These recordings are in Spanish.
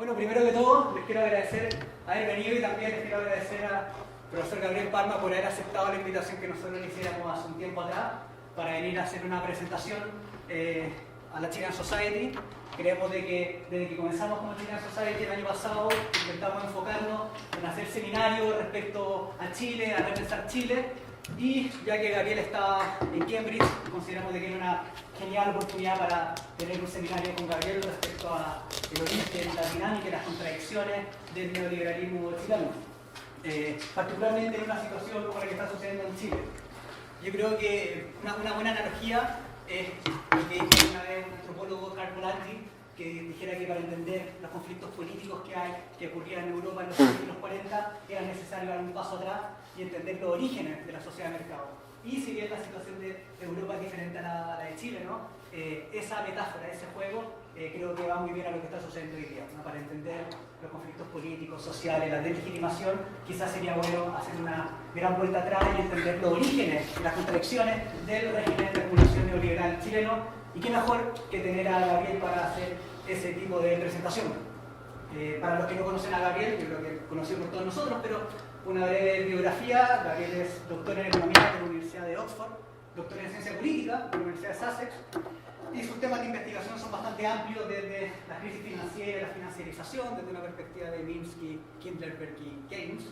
Bueno, primero que todo, les quiero agradecer haber venido y también les quiero agradecer al profesor Gabriel Palma por haber aceptado la invitación que nosotros le hiciéramos hace un tiempo atrás para venir a hacer una presentación a la Chilean Society. Creemos de que desde que comenzamos como Chilean Society el año pasado intentamos enfocarnos en hacer seminarios respecto a Chile, a repensar Chile, y ya que Gabriel está en Cambridge, consideramos de que era una genial oportunidad para tener un seminario con Gabriel respecto a el origen, la dinámica y las contradicciones del neoliberalismo chileno, particularmente en una situación como la que está sucediendo en Chile. Yo creo que una buena analogía es lo que dijo una vez un antropólogo, Karl Polanyi, que dijera que para entender los conflictos políticos que ocurrían en Europa en los años 40 era necesario dar un paso atrás y entender los orígenes de la sociedad de mercado. Y si bien la situación de Europa es diferente a la de Chile, ¿no? Esa metáfora, ese juego, creo que va muy bien a lo que está sucediendo hoy día, ¿no? Para entender los conflictos políticos, sociales, la deslegitimación, quizás sería bueno hacer una gran vuelta atrás y entender los orígenes y las contradicciones del régimen de acumulación neoliberal chileno. Y qué mejor que tener a Gabriel para hacer ese tipo de presentación. Para los que no conocen a Gabriel, yo creo que conocido por todos nosotros, pero una breve biografía. Gabriel es doctor en Economía de la Universidad de Oxford, doctor en Ciencia Política de la Universidad de Sussex, y sus temas de investigación son bastante amplios, desde la crisis financiera, la financiarización, desde una perspectiva de Minsky, Kindlerberg y Keynes,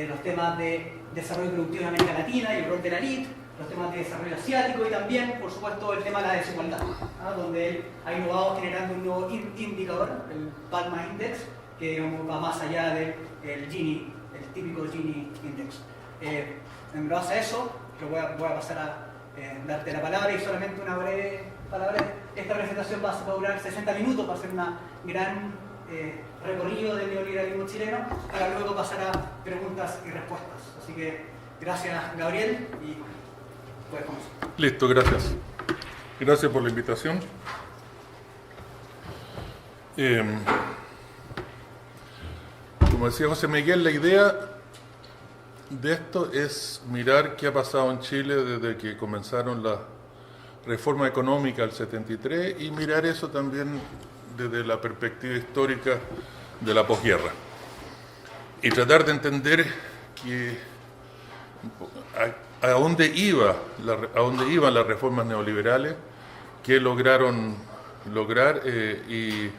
los temas de desarrollo productivo en América Latina y el rol de la élite, los temas de desarrollo asiático y también, por supuesto, el tema de la desigualdad, ¿no? Donde él ha innovado generando un nuevo indicador, el Palma Index, que va más allá del Gini, el típico Gini Index. En base a eso, que voy a pasar a darte la palabra y solamente una breve palabra. Esta presentación va a durar 60 minutos, va a ser un gran recorrido del neoliberalismo chileno, para luego pasar a preguntas y respuestas. Así que gracias, Gabriel, y puedes comenzar. Listo, gracias. Gracias por la invitación. Como decía José Miguel, la idea de esto es mirar qué ha pasado en Chile desde que comenzaron las reforma económica del 73 y mirar eso también desde la perspectiva histórica de la posguerra y tratar de entender a dónde iban las reformas neoliberales, qué lograron lograr y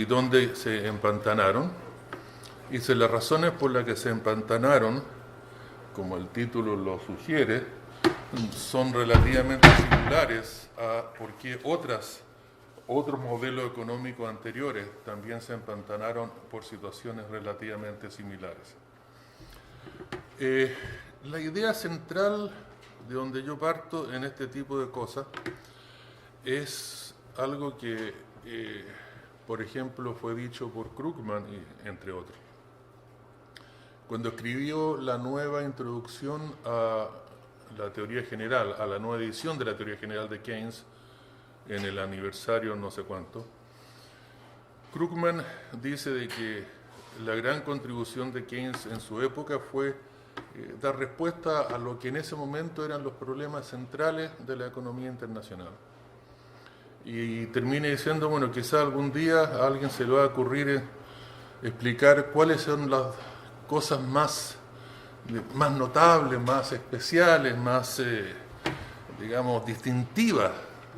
dónde se empantanaron, y si las razones por las que se empantanaron, como el título lo sugiere, son relativamente similares a por qué otros modelos económicos anteriores también se empantanaron por situaciones relativamente similares. La idea central de donde yo parto en este tipo de cosas es algo que, por ejemplo, fue dicho por Krugman, entre otros. Cuando escribió la nueva introducción a la teoría general, a la nueva edición de la teoría general de Keynes, en el aniversario no sé cuánto, Krugman dice de que la gran contribución de Keynes en su época fue dar respuesta a lo que en ese momento eran los problemas centrales de la economía internacional. Y termina diciendo, bueno, quizá algún día a alguien se le va a ocurrir explicar cuáles son las cosas más notables, más especiales, más, digamos, distintivas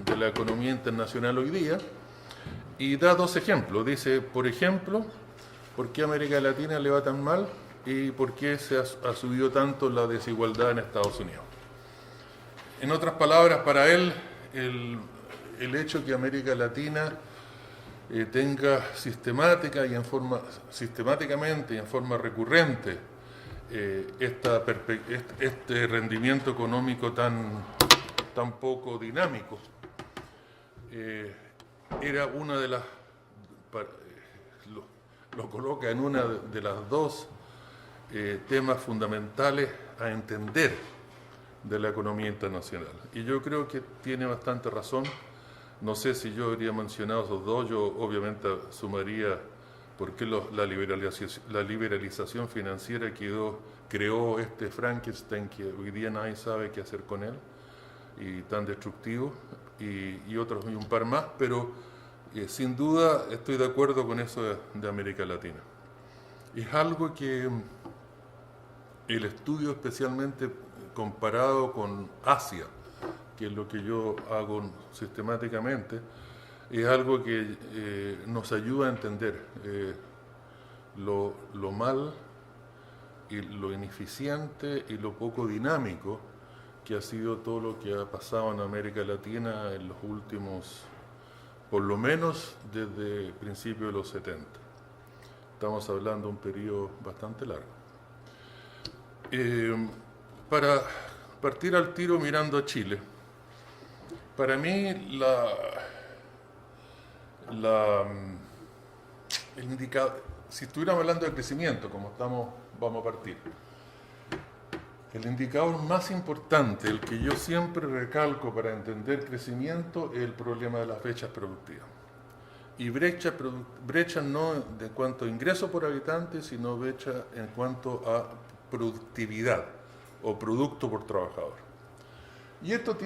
de la economía internacional hoy día, y da dos ejemplos. Dice, por ejemplo, ¿por qué a América Latina le va tan mal y por qué se ha subido tanto la desigualdad en Estados Unidos? En otras palabras, para él, el hecho que América Latina tenga sistemáticamente y en forma recurrente este rendimiento económico tan poco dinámico, era una de las, lo coloca en una de las dos temas fundamentales a entender de la economía internacional. Y yo creo que tiene bastante razón. No sé si yo habría mencionado esos dos, yo obviamente sumaría por qué la liberalización financiera creó este Frankenstein que hoy día nadie sabe qué hacer con él, y tan destructivo, y otros y un par más, pero sin duda estoy de acuerdo con eso de América Latina. Es algo que el estudio, especialmente comparado con Asia, que es lo que yo hago sistemáticamente, es algo que nos ayuda a entender lo mal y lo ineficiente y lo poco dinámico que ha sido todo lo que ha pasado en América Latina en los últimos, por lo menos desde principios de los 70. Estamos hablando de un periodo bastante largo. Para partir al tiro mirando a Chile, para mí el indicador, si estuviéramos hablando de crecimiento, como vamos a partir, el indicador más importante, el que yo siempre recalco para entender crecimiento, es el problema de las brechas productivas. Y brecha no en cuanto a ingreso por habitante, sino brecha en cuanto a productividad o producto por trabajador. Y esto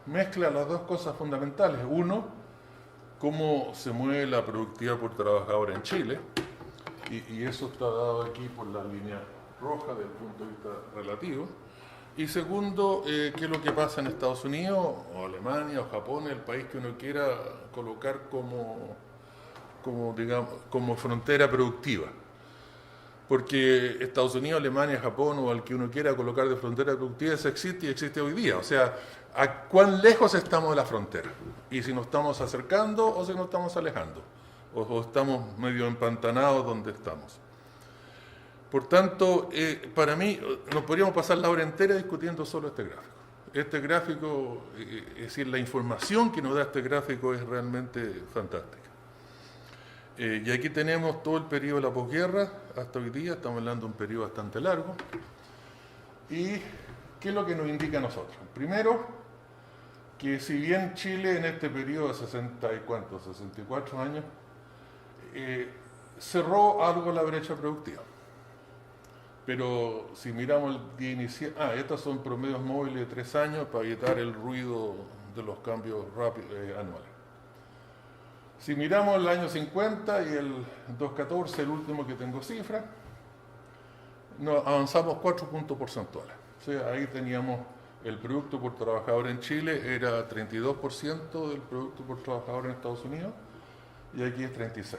mezcla las dos cosas fundamentales. Uno, cómo se mueve la productividad por trabajador en Chile, y eso está dado aquí por la línea roja desde el punto de vista relativo. Y segundo, qué es lo que pasa en Estados Unidos, o Alemania, o Japón, el país que uno quiera colocar como frontera productiva. Porque Estados Unidos, Alemania, Japón, o al que uno quiera colocar de frontera productiva, eso existe y existe hoy día. O sea, ¿a cuán lejos estamos de la frontera? Y si nos estamos acercando o si nos estamos alejando. O estamos medio empantanados donde estamos. Por tanto, para mí, nos podríamos pasar la hora entera discutiendo solo este gráfico. Este gráfico, es decir, la información que nos da este gráfico es realmente fantástica. Y aquí tenemos todo el periodo de la posguerra hasta hoy día, estamos hablando de un periodo bastante largo. ¿Y qué es lo que nos indica a nosotros? Primero, que si bien Chile en este periodo de 64 años, cerró algo la brecha productiva. Pero si miramos el día inicial, estos son promedios móviles de 3 años para evitar el ruido de los cambios rápidos anuales. Si miramos el año 50 y el 2014, el último que tengo cifra, avanzamos 4 puntos porcentuales. O sea, ahí teníamos el producto por trabajador en Chile, era 32% del producto por trabajador en Estados Unidos, y aquí es 36%.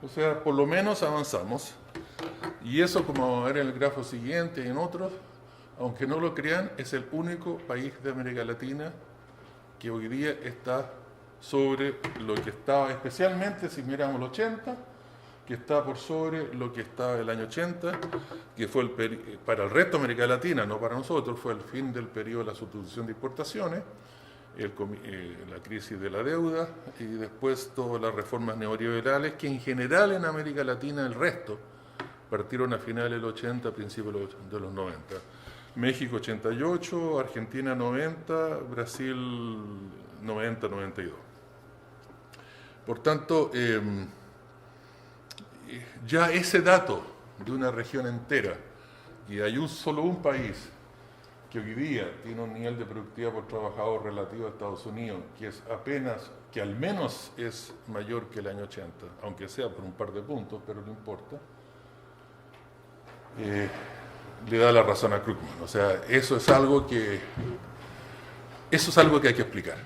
O sea, por lo menos avanzamos. Y eso, como vamos a ver en el grafo siguiente y en otros, aunque no lo crean, es el único país de América Latina que hoy día está sobre lo que estaba, especialmente si miramos el 80, que está por sobre lo que estaba el año 80, que fue para el resto de América Latina, no para nosotros, fue el fin del periodo de la sustitución de importaciones, la crisis de la deuda y después todas las reformas neoliberales que en general en América Latina el resto partieron a finales del 80, principios de los 90. México 88, Argentina 90, Brasil 90, 92. Por tanto, ya ese dato de una región entera, y hay solo un país que hoy día tiene un nivel de productividad por trabajador relativo a Estados Unidos, que al menos es mayor que el año 80, aunque sea por un par de puntos, pero no importa, le da la razón a Krugman. O sea, eso es algo que hay que explicar.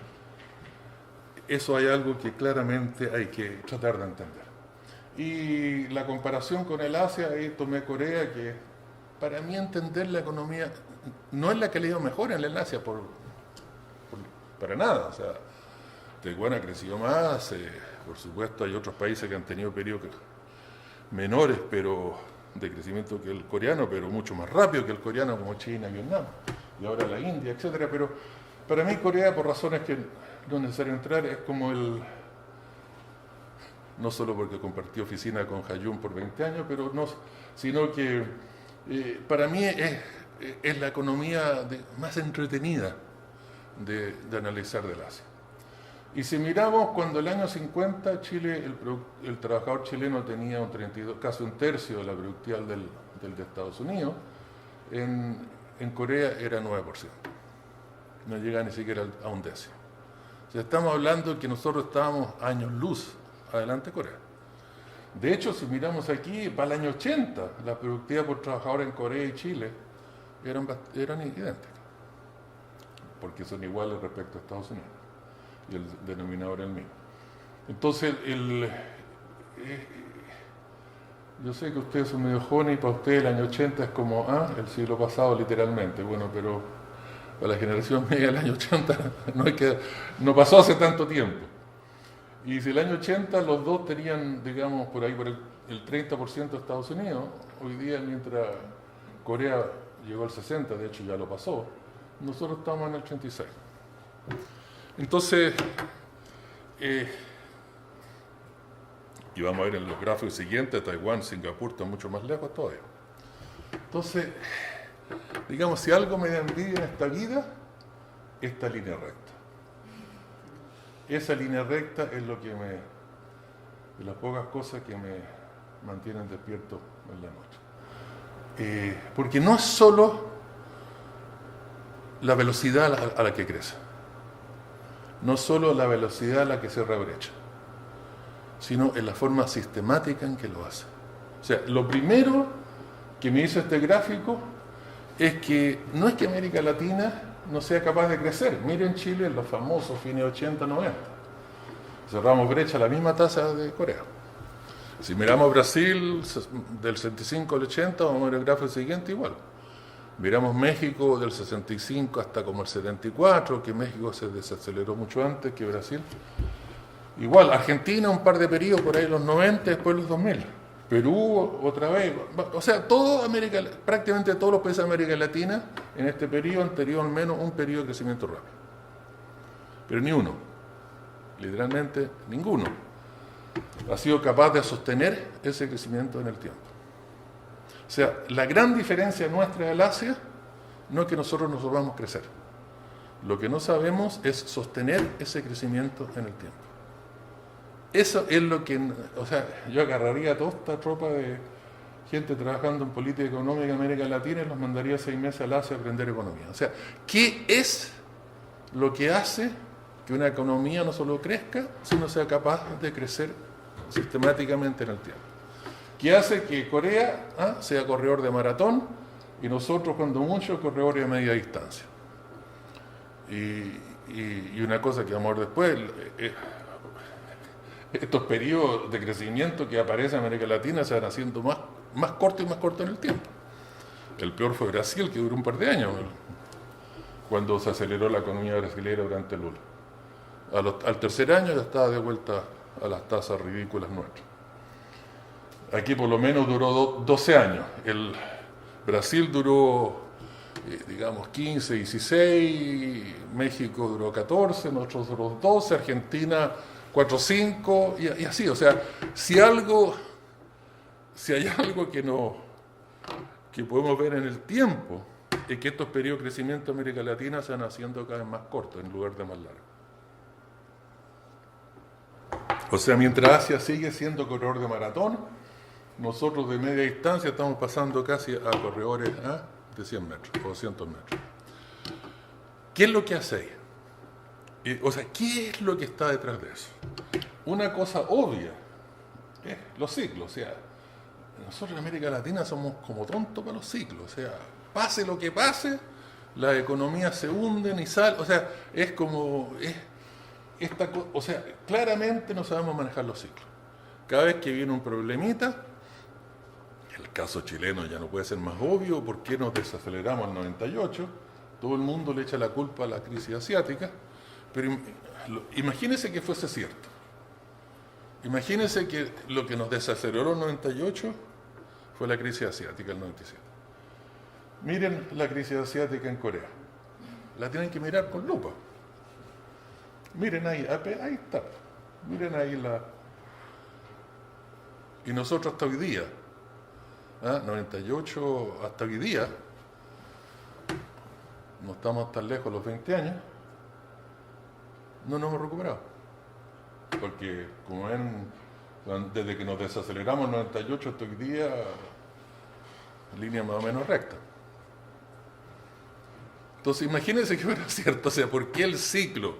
Eso hay algo que claramente hay que tratar de entender. Y la comparación con el Asia, ahí tomé Corea, que para mí entender la economía no es la que le ha ido mejor en el Asia, para nada. O sea, Taiwán ha crecido más, por supuesto hay otros países que han tenido periodos menores de crecimiento que el coreano, pero mucho más rápido que el coreano, como China, Vietnam, y ahora la India, etcétera. Pero para mí Corea, por razones que no es necesario entrar, es como no solo porque compartí oficina con Hayun por 20 años, sino que para mí es la economía más entretenida de analizar del Asia. Y si miramos, cuando el año 50 Chile, el trabajador chileno tenía casi un tercio de la productividad del de Estados Unidos, en Corea era 9%. No llega ni siquiera a un décimo. O sea, estamos hablando de que nosotros estábamos años luz adelante Corea. De hecho, si miramos aquí, para el año 80, la productividad por trabajador en Corea y Chile eran idénticas, porque son iguales respecto a Estados Unidos, y el denominador es el mismo. Entonces, yo sé que ustedes son medio jóvenes y para ustedes el año 80 es como el siglo pasado literalmente, bueno, pero para la generación media del año 80 no pasó hace tanto tiempo. Y si el año 80 los dos tenían, digamos, por ahí por el 30% de Estados Unidos, hoy día mientras Corea llegó al 60%, de hecho ya lo pasó, nosotros estamos en el 86%. Entonces, y vamos a ver en los gráficos siguientes, Taiwán, Singapur están mucho más lejos todavía. Entonces, digamos, si algo me da envidia en esta vida, esta línea recta. Esa línea recta es lo que de las pocas cosas que me mantienen despierto en la noche. Porque no es solo la velocidad a la que crece, no solo la velocidad a la que se rebrecha, sino en la forma sistemática en que lo hace. O sea, lo primero que me hizo este gráfico es que no es que América Latina no sea capaz de crecer. Miren Chile en los famosos fines 80, 90. Cerramos brecha a la misma tasa de Corea. Si miramos Brasil del 65 al 80, vamos a ver el gráfico siguiente igual. Miramos México del 65 hasta como el 74, que México se desaceleró mucho antes que Brasil. Igual, Argentina un par de periodos por ahí los 90, después los 2000. Perú otra vez. O sea, prácticamente todos los países de América Latina en este periodo han tenido al menos un periodo de crecimiento rápido. Pero ni uno, literalmente ninguno, ha sido capaz de sostener ese crecimiento en el tiempo. O sea, la gran diferencia nuestra del Asia no es que nosotros no sabamos crecer. Lo que no sabemos es sostener ese crecimiento en el tiempo. Eso es lo que, o sea, yo agarraría a toda esta tropa de gente trabajando en política económica en América Latina y los mandaría 6 meses al Asia a aprender economía. O sea, ¿qué es lo que hace que una economía no solo crezca, sino sea capaz de crecer sistemáticamente en el tiempo? ¿Qué hace que Corea sea corredor de maratón y nosotros, cuando mucho, corredores de media distancia? Y una cosa que vamos a ver después, estos periodos de crecimiento que aparecen en América Latina se van haciendo más cortos y más cortos en el tiempo. El peor fue Brasil, que duró un par de años, cuando se aceleró la economía brasileña durante Lula. Al tercer año ya estaba de vuelta a las tasas ridículas nuestras. Aquí por lo menos duró 12 años. El Brasil duró, digamos, 15, 16, México duró 14, nosotros duró 12, Argentina 4, 5 y así. O sea, si hay algo que podemos ver en el tiempo, es que estos periodos de crecimiento en América Latina se van haciendo cada vez más cortos en lugar de más largos. O sea, mientras Asia sigue siendo corredor de maratón, nosotros de media distancia estamos pasando casi a corredores de 100 metros o 200 metros. ¿Qué es lo que hace ahí? O sea, ¿qué es lo que está detrás de eso? Una cosa obvia es los ciclos. O sea, nosotros en América Latina somos como tontos para los ciclos. O sea, pase lo que pase, las economías se hunden y salen. O sea, es como... o sea, claramente no sabemos manejar los ciclos. Cada vez que viene un problemita, el caso chileno ya no puede ser más obvio. ¿Por qué nos desaceleramos al 98? Todo el mundo le echa la culpa a la crisis asiática. Pero imagínense que fuese cierto. Imagínense que lo que nos desaceleró en el 98 fue la crisis asiática, el 97. Miren la crisis asiática en Corea. La tienen que mirar con lupa. Miren ahí está. Miren ahí Y nosotros hasta hoy día, 98 hasta hoy día, no estamos tan lejos los 20 años, no nos hemos recuperado. Porque, como ven, desde que nos desaceleramos en 98 hasta hoy día, línea más o menos recta. Entonces, imagínense que fuera cierto. O sea, ¿por qué el ciclo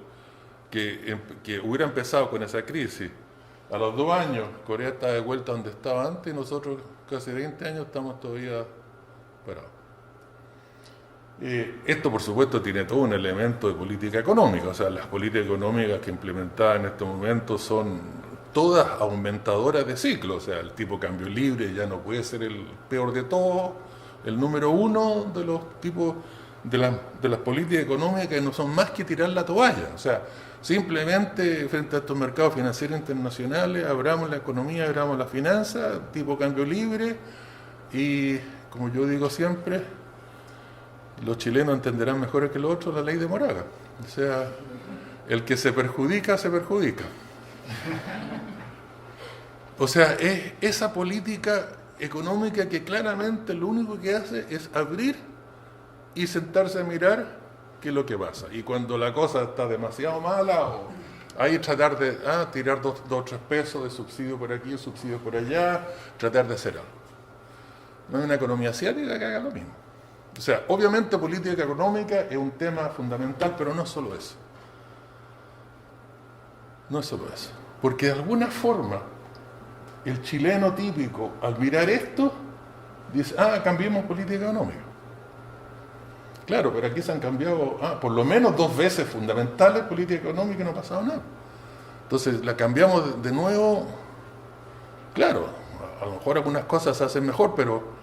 que hubiera empezado con esa crisis A los 2 años, Corea está de vuelta donde estaba antes y nosotros casi 20 años estamos todavía parados. Esto, por supuesto, tiene todo un elemento de política económica. O sea, las políticas económicas que implementadas en este momento son todas aumentadoras de ciclo. O sea, el tipo cambio libre ya no puede ser el peor de todos, el número uno de los tipos de las políticas económicas que no son más que tirar la toalla. O sea, simplemente frente a estos mercados financieros internacionales, abramos la economía, abramos la finanza, tipo cambio libre, y como yo digo siempre, los chilenos entenderán mejor que los otros la ley de Moraga. O sea, el que se perjudica, se perjudica. O sea, es esa política económica que claramente lo único que hace es abrir y sentarse a mirar qué es lo que pasa. Y cuando la cosa está demasiado mala, o ahí tratar de tirar 2 o 3 pesos de subsidio por aquí, subsidio por allá, tratar de hacer algo. No hay una economía asiática que haga lo mismo. O sea, obviamente política económica es un tema fundamental, pero no es solo eso. No es solo eso. Porque de alguna forma, el chileno típico, al mirar esto, dice, cambiemos política económica. Claro, pero aquí se han cambiado por lo menos 2 veces fundamentales política económica y no ha pasado nada. Entonces, la cambiamos de nuevo. Claro, a lo mejor algunas cosas se hacen mejor, pero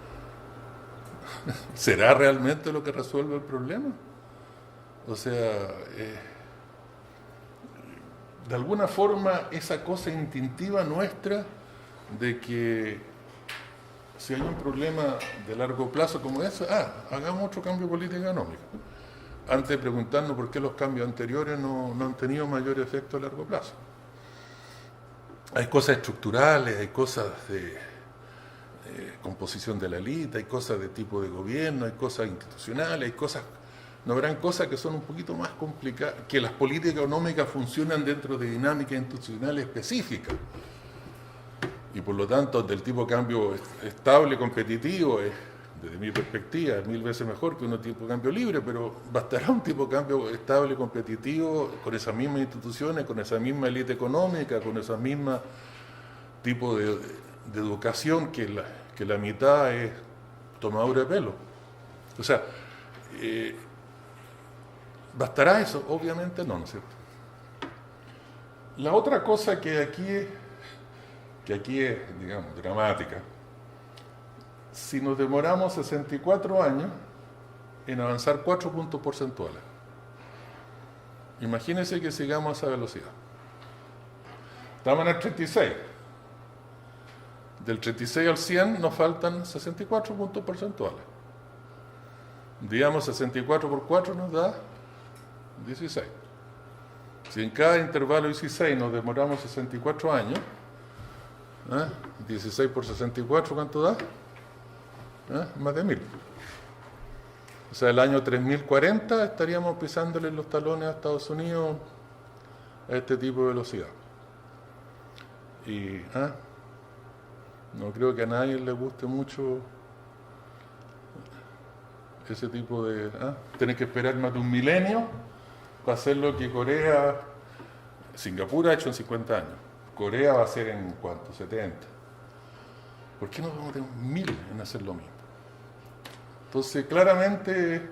¿será realmente lo que resuelve el problema? O sea, de alguna forma esa cosa instintiva nuestra de que si hay un problema de largo plazo como ese, hagamos otro cambio político económico. Antes de preguntarnos por qué los cambios anteriores no han tenido mayor efecto a largo plazo. Hay cosas estructurales, hay cosas de composición de la élite, hay cosas de tipo de gobierno, hay cosas institucionales, hay cosas, no habrán cosas que son un poquito más complicadas, que las políticas económicas funcionan dentro de dinámicas institucionales específicas. Y por lo tanto, del tipo de cambio estable, competitivo, desde mi perspectiva, es 1000 veces mejor que un tipo de cambio libre, pero bastará un tipo de cambio estable, competitivo, con esas mismas instituciones, con esa misma élite económica, con esa misma tipo de educación que la mitad es tomadura de pelo. O sea, ¿bastará eso? Obviamente no, ¿no es cierto? La otra cosa que aquí es, digamos, dramática, si nos demoramos 64 años en avanzar 4 puntos porcentuales, imagínense que sigamos a esa velocidad. Estamos en el 36. Del 36 al 100 nos faltan 64 puntos porcentuales. Digamos 64 por 4 nos da 16. Si en cada intervalo 16 nos demoramos 64 años, 16 por 64, ¿cuánto da? Más de 1000. O sea, el año 3040 estaríamos pisándole los talones a Estados Unidos a este tipo de velocidad. Y no creo que a nadie le guste mucho ese tipo de... tener que esperar más de un milenio para hacer lo que Singapur ha hecho en 50 años. Corea va a hacer en ¿cuánto? 70. ¿Por qué no vamos a tener 1000 en hacer lo mismo? Entonces, claramente,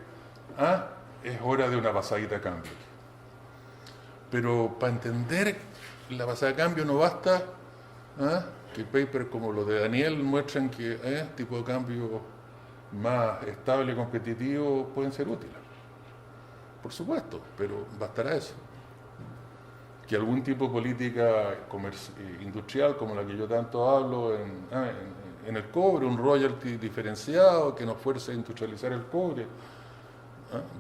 es hora de una pasadita a cambio. Pero para entender la pasada de cambio no basta que papers como los de Daniel muestren que tipo de cambio más estable y competitivo pueden ser útiles. Por supuesto, pero bastará eso. Que algún tipo de política industrial como la que yo tanto hablo en el cobre, un royalty diferenciado que nos fuerce a industrializar el cobre,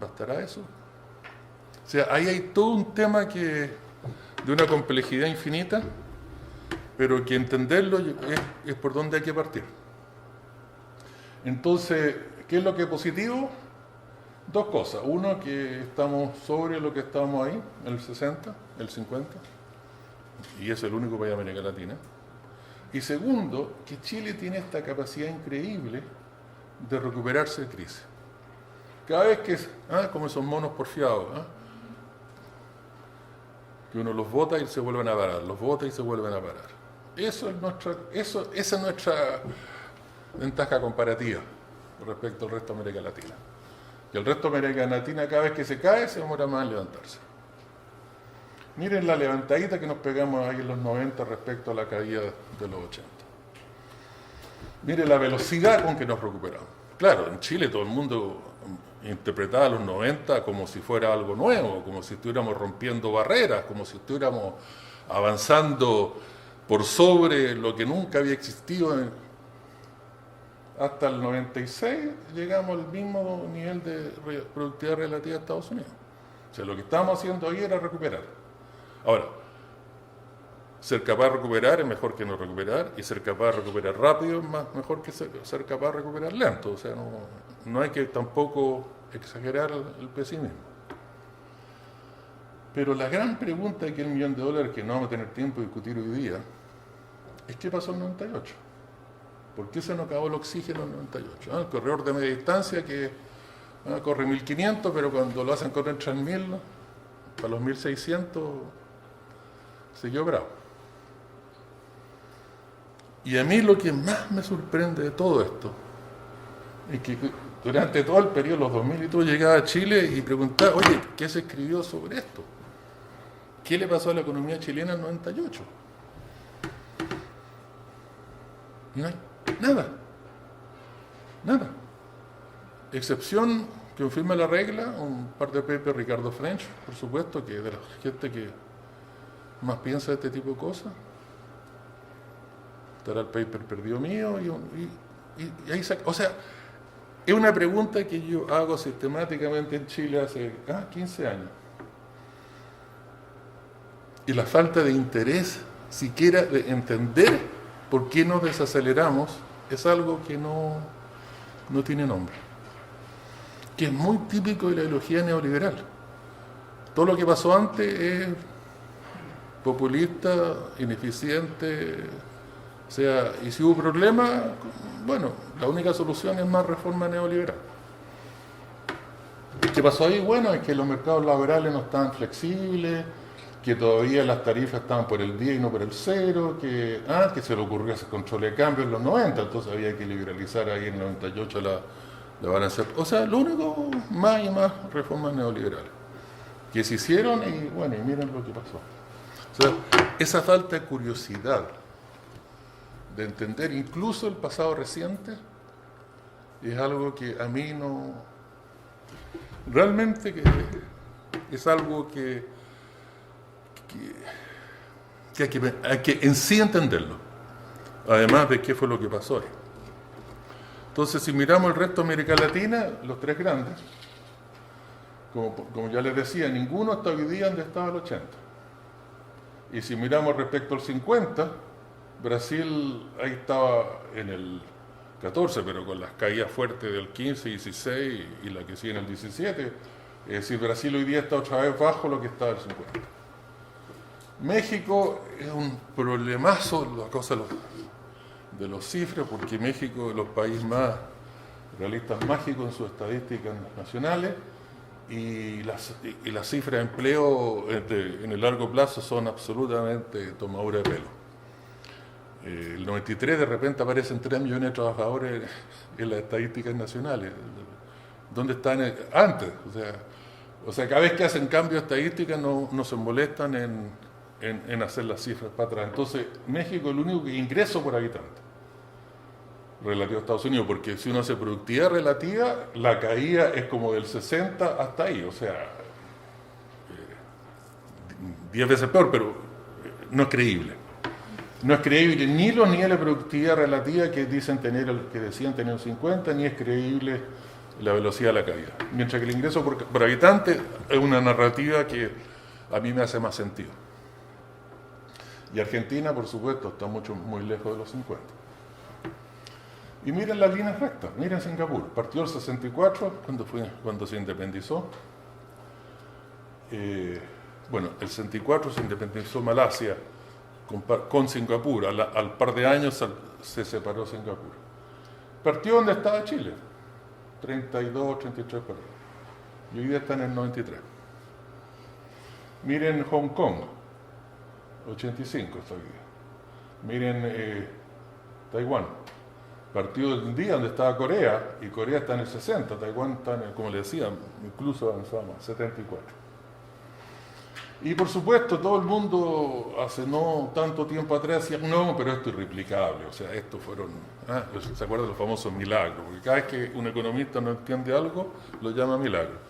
¿bastará eso? O sea, ahí hay todo un tema de una complejidad infinita, pero que entenderlo es por donde hay que partir. Entonces, ¿qué es lo que es positivo? 2 cosas. Uno, que estamos sobre lo que estábamos ahí, el 60, el 50, y es el único país de América Latina. Y segundo, que Chile tiene esta capacidad increíble de recuperarse de crisis. Cada vez que, como esos monos porfiados, que uno los bota y se vuelven a parar, los bota y se vuelven a parar. esa es nuestra ventaja comparativa respecto al resto de América Latina. Y el resto de América Latina, cada vez que se cae, se demora más en levantarse. Miren la levantadita que nos pegamos ahí en los 90 respecto a la caída de los 80. Miren la velocidad con que nos recuperamos. Claro, en Chile todo el mundo interpretaba los 90 como si fuera algo nuevo, como si estuviéramos rompiendo barreras, como si estuviéramos avanzando por sobre lo que nunca había existido. Hasta el 96 llegamos al mismo nivel de productividad relativa a Estados Unidos. O sea, lo que estábamos haciendo ahí era recuperar. Ahora, ser capaz de recuperar es mejor que no recuperar, y ser capaz de recuperar rápido es mejor que ser capaz de recuperar lento. O sea, no hay que tampoco exagerar el pesimismo. Pero la gran pregunta de aquel $1.000.000 que no vamos a tener tiempo de discutir hoy día es ¿qué pasó en el 98? ¿Por qué se nos acabó el oxígeno en el 98? El corredor de media distancia que corre 1.500, pero cuando lo hacen correr 3.000, para los 1.600 siguió bravo. Y a mí lo que más me sorprende de todo esto es que durante todo el periodo, los 2000 y todo, llegaba a Chile y preguntaba, oye, ¿qué se escribió sobre esto? ¿Qué le pasó a la economía chilena en el 98? No hay nada. Nada. Excepción que confirma la regla, un par de papers, Ricardo French, por supuesto, que es de la gente que más piensa de este tipo de cosas. Estará el paper perdido mío y ahí o sea, es una pregunta que yo hago sistemáticamente en Chile hace 15 años. Y la falta de interés, siquiera de entender por qué nos desaceleramos, es algo que no tiene nombre. Que es muy típico de la ideología neoliberal. Todo lo que pasó antes es populista, ineficiente. O sea, y si hubo problemas, bueno, la única solución es más reforma neoliberal. ¿Qué pasó ahí? Bueno, es que los mercados laborales no estaban flexibles, que todavía las tarifas estaban por el 10 y no por el 0, que se le ocurrió hacer control de cambio en los 90, entonces había que liberalizar ahí en el 98 la balanza. O sea, lo único, más y más reformas neoliberales que se hicieron y bueno, y miren lo que pasó. O sea, esa falta de curiosidad de entender incluso el pasado reciente es algo que a mí no... Realmente que es algo que hay que en sí entenderlo, además de qué fue lo que pasó ahí. Entonces, si miramos el resto de América Latina, los tres grandes, como ya les decía, ninguno está hoy día donde estaba el 80. Y si miramos respecto al 50, Brasil ahí estaba en el 14, pero con las caídas fuertes del 15, 16 y la que sigue en el 17. Es decir, Brasil hoy día está otra vez bajo lo que estaba el 50. México es un problemazo la cosa de los cifras, porque México es los países más realistas mágicos en sus estadísticas nacionales y las cifras de empleo en el largo plazo son absolutamente tomadura de pelo. El 93 de repente aparecen 3 millones de trabajadores en las estadísticas nacionales. ¿Dónde están antes? O sea, cada vez que hacen cambios estadísticas no se molestan en hacer las cifras para atrás. Entonces, México es el único ingreso por habitante relativo a Estados Unidos, porque si uno hace productividad relativa, la caída es como del 60 hasta ahí, o sea, 10 veces peor, pero no es creíble. No es creíble ni los niveles de productividad relativa que decían tener el 50, ni es creíble la velocidad de la caída. Mientras que el ingreso por habitante es una narrativa que a mí me hace más sentido. Y Argentina, por supuesto, está muy lejos de los 50. Y miren las líneas rectas, miren Singapur. Partió el 64, cuando se independizó. Bueno, el 64 se independizó Malasia con Singapur. Al par de años se separó Singapur. Partió donde estaba Chile, 32, 33 por ahí. Y hoy día está en el 93. Miren Hong Kong, 85 está hoy día. Miren Taiwán. Partió del día donde estaba Corea, y Corea está en el 60, Taiwán está en el, como le decía, incluso avanzado más, 74. Y por supuesto, todo el mundo hace no tanto tiempo atrás decía, no, pero esto es irreplicable, o sea, estos fueron, ¿se acuerdan de los famosos milagros? Porque cada vez que un economista no entiende algo, lo llama milagro.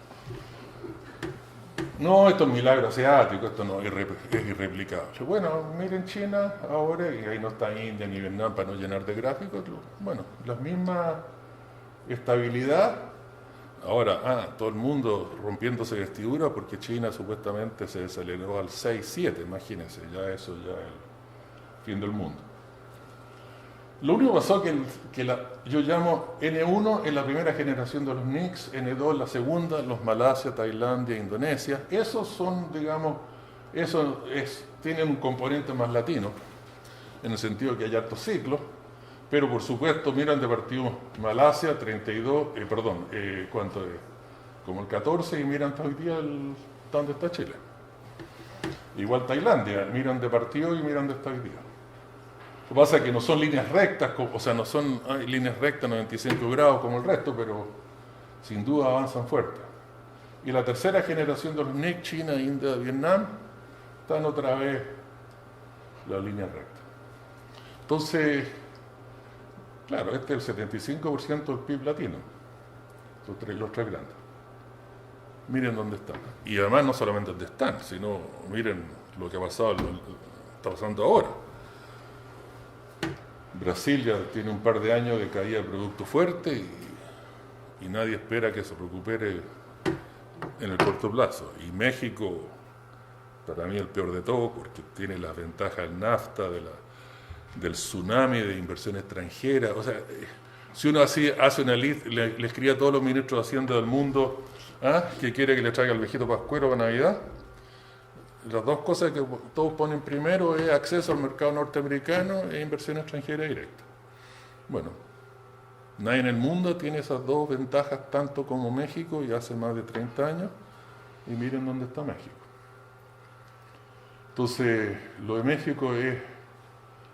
No, esto es milagro asiático, esto no es irreplicable. Bueno, miren China ahora, y ahí no está India ni Vietnam para no llenar de gráficos, bueno, la misma estabilidad. Ahora, todo el mundo rompiéndose vestidura porque China supuestamente se desaceleró al 6-7, imagínense, ya eso ya es el fin del mundo. Lo único que pasó yo llamo N1 en la primera generación de los NICs, N2 en la segunda, los Malasia, Tailandia, Indonesia. Esos son, digamos, tienen un componente más latino, en el sentido que hay hartos ciclos, pero por supuesto, miran de partido Malasia, 32, ¿cuánto es? Como el 14, y miran hasta hoy día dónde está Chile. Igual Tailandia, miran de partido y miran dónde está hoy día. Lo que pasa es que no son líneas rectas, o sea, no son líneas rectas 95 grados como el resto, pero sin duda avanzan fuerte. Y la tercera generación de los NIC, China, India, Vietnam, están otra vez las líneas rectas. Entonces, claro, este es el 75% del PIB latino, los tres grandes. Miren dónde están. Y además no solamente dónde están, sino miren lo que ha pasado, está pasando ahora. Brasil ya tiene un par de años de caída de producto fuerte y nadie espera que se recupere en el corto plazo. Y México, para mí el peor de todo, porque tiene las ventajas del NAFTA, del tsunami de inversión extranjera. O sea, si uno hace una lista, le escribe a todos los ministros de Hacienda del mundo que quiere que le traiga el viejito pascuero para Navidad, las dos cosas que todos ponen primero es acceso al mercado norteamericano e inversión extranjera directa. Bueno, nadie en el mundo tiene esas dos ventajas tanto como México, y hace más de 30 años, y miren dónde está México. Entonces, lo de México es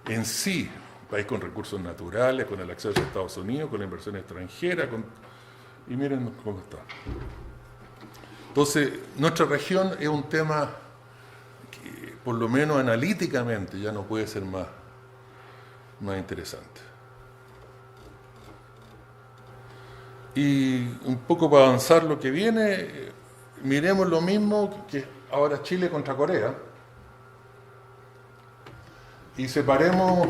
en sí un país con recursos naturales, con el acceso a Estados Unidos, con la inversión extranjera, y miren cómo está. Entonces, nuestra región es un tema que, por lo menos analíticamente, ya no puede ser más interesante. Y un poco para avanzar lo que viene, miremos lo mismo que ahora Chile contra Corea, y separemos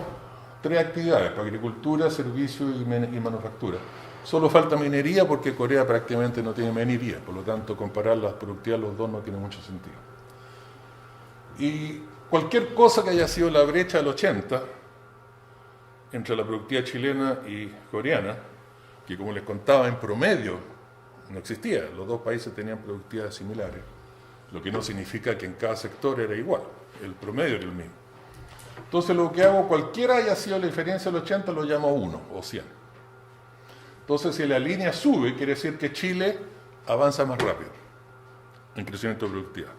tres actividades: agricultura, servicio y manufactura. Solo falta minería porque Corea prácticamente no tiene minería, por lo tanto comparar las productividades de los dos no tiene mucho sentido. Y cualquier cosa que haya sido la brecha del 80 entre la productividad chilena y coreana, que como les contaba en promedio no existía, los dos países tenían productividades similares, lo que no significa que en cada sector era igual, el promedio era el mismo. Entonces lo que hago, cualquiera haya sido la diferencia del 80, lo llamo 1 o 100. Entonces, si la línea sube, quiere decir que Chile avanza más rápido en crecimiento de productividad.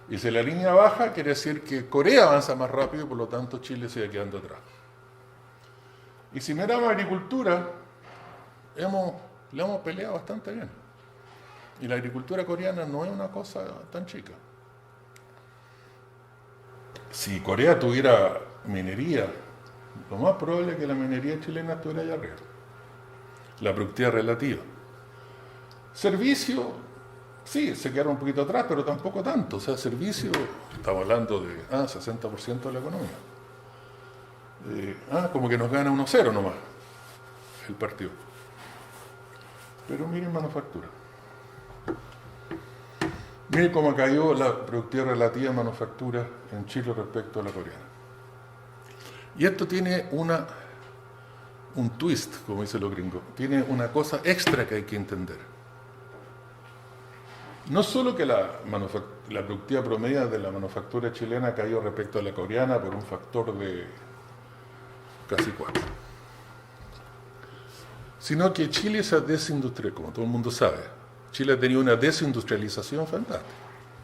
Y si la línea baja, quiere decir que Corea avanza más rápido y por lo tanto Chile sigue quedando atrás. Y si miramos agricultura, le hemos peleado bastante bien. Y la agricultura coreana no es una cosa tan chica. Si Corea tuviera minería, lo más probable es que la minería chilena estuviera allá arriba. La productividad relativa. Servicio, sí, se quedaron un poquito atrás, pero tampoco tanto. O sea, servicio, estamos hablando de 60% de la economía. Como que nos gana 1-0 nomás el partido. Pero miren manufactura. Miren cómo cayó la productividad relativa de manufactura en Chile respecto a la coreana. Y esto tiene un twist, como dicen los gringos, tiene una cosa extra que hay que entender. No solo que la productividad promedio de la manufactura chilena cayó respecto a la coreana por un factor de casi 4, sino que Chile se ha desindustrializado, como todo el mundo sabe. Chile ha tenido una desindustrialización fantástica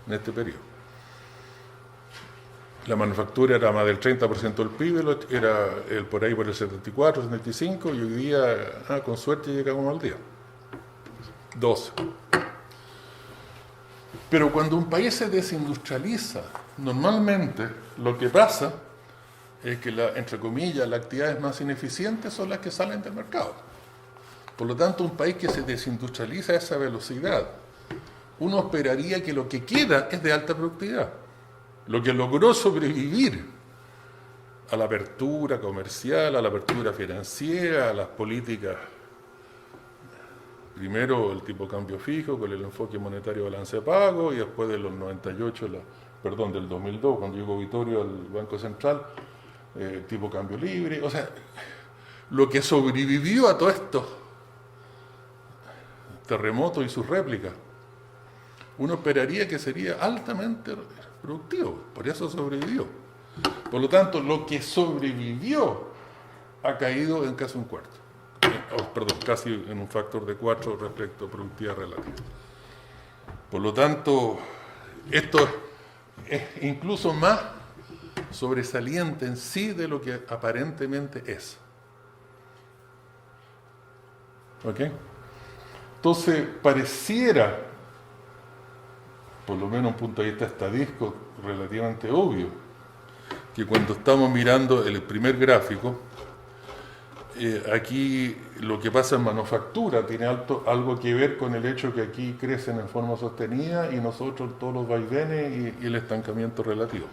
en este periodo. la manufactura era más del 30% del PIB, era por ahí por el 74, 75, y hoy día, con suerte, llegamos al día. 12. Pero cuando un país se desindustrializa, normalmente lo que pasa es que, entre comillas, las actividades más ineficientes son las que salen del mercado. Por lo tanto, un país que se desindustrializa a esa velocidad, uno esperaría que lo que queda es de alta productividad. Lo que logró sobrevivir a la apertura comercial, a la apertura financiera, a las políticas, primero el tipo de cambio fijo con el enfoque monetario de balance de pago, y después de los 98, del 2002, cuando llegó Vittorio al Banco Central, tipo de cambio libre. O sea, lo que sobrevivió a todo esto, terremotos y sus réplicas, uno esperaría que sería altamente productivo, por eso sobrevivió. Por lo tanto, lo que sobrevivió ha caído en casi un cuarto. Casi en un factor de 4 respecto a productividad relativa. Por lo tanto, esto es incluso más sobresaliente en sí de lo que aparentemente es. ¿Ok? Entonces, pareciera, por lo menos un punto de vista estadístico, relativamente obvio, que cuando estamos mirando el primer gráfico, aquí lo que pasa en manufactura tiene algo que ver con el hecho que aquí crecen en forma sostenida y nosotros todos los vaivenes y el estancamiento relativo.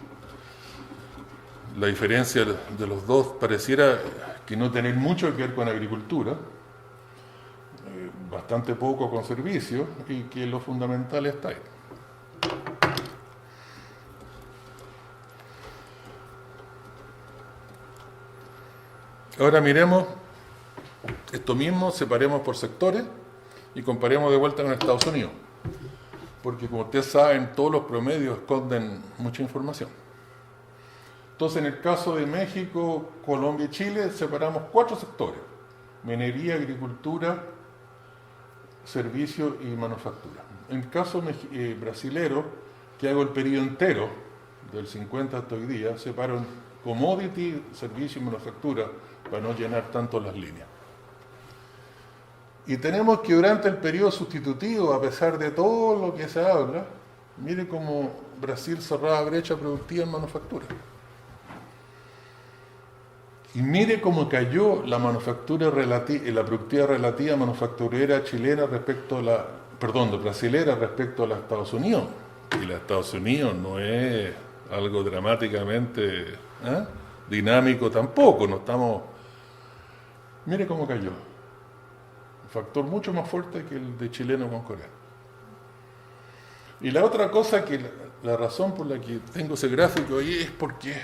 La diferencia de los dos pareciera que no tener mucho que ver con agricultura, bastante poco con servicios, y que lo fundamental está ahí. Ahora miremos esto mismo, separemos por sectores y comparemos de vuelta con Estados Unidos, porque como ustedes saben, todos los promedios esconden mucha información. Entonces, en el caso de México, Colombia y Chile, separamos 4 sectores: minería, agricultura, servicio y manufactura. En el caso brasilero, que hago el periodo entero, del 50 hasta hoy día, separo en commodity, servicio y manufactura, para no llenar tanto las líneas. Y tenemos que durante el periodo sustitutivo, a pesar de todo lo que se habla, mire cómo Brasil cerraba brecha productiva en manufactura. Y mire cómo cayó la manufactura la productividad relativa manufacturera chilena brasilera respecto a los Estados Unidos. Y los Estados Unidos no es algo dramáticamente dinámico tampoco, no estamos... Mire cómo cayó. Un factor mucho más fuerte que el de chileno con Corea. Y la otra cosa, que la razón por la que tengo ese gráfico ahí es porque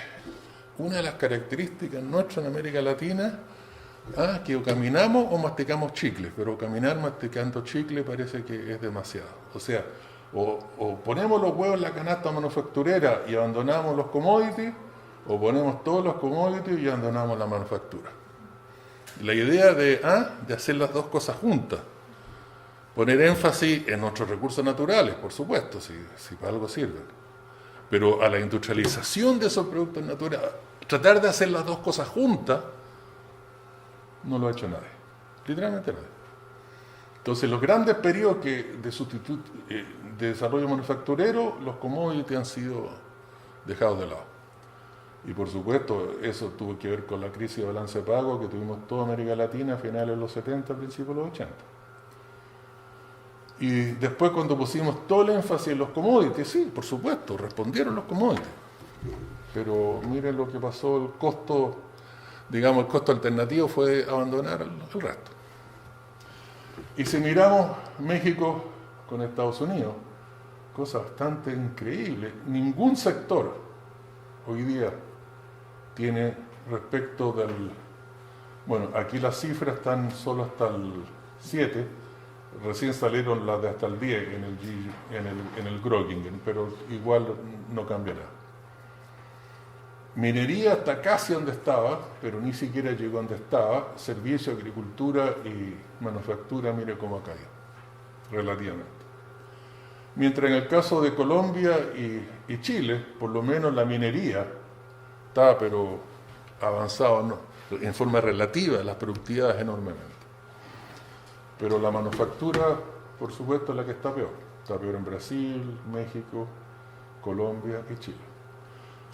una de las características nuestras en América Latina, que o caminamos o masticamos chicle, pero caminar masticando chicle parece que es demasiado. O sea, o ponemos los huevos en la canasta manufacturera y abandonamos los commodities, o ponemos todos los commodities y abandonamos la manufactura. La idea de hacer las dos cosas juntas, poner énfasis en nuestros recursos naturales, por supuesto, si para algo sirven, pero a la industrialización de esos productos naturales, tratar de hacer las dos cosas juntas, no lo ha hecho nadie, literalmente nadie. Entonces, los grandes periodos de desarrollo manufacturero, los commodities han sido dejados de lado. Y por supuesto, eso tuvo que ver con la crisis de balance de pago que tuvimos toda América Latina a finales de los 70, principios de los 80. Y después, cuando pusimos todo el énfasis en los commodities, sí, por supuesto, respondieron los commodities. Pero miren lo que pasó, el costo alternativo fue abandonar el resto. Y si miramos México con Estados Unidos, cosa bastante increíble, ningún sector hoy día tiene respecto del... Bueno, aquí las cifras están solo hasta el 7, recién salieron las de hasta el 10 en el Groningen, pero igual no cambia nada. Minería está casi donde estaba, pero ni siquiera llegó donde estaba. Servicio, agricultura y manufactura, mire cómo ha caído, relativamente. Mientras en el caso de Colombia y Chile, por lo menos la minería está, pero avanzado, no, en forma relativa, las productividades enormemente. Pero la manufactura, por supuesto, es la que está peor. Está peor en Brasil, México, Colombia y Chile.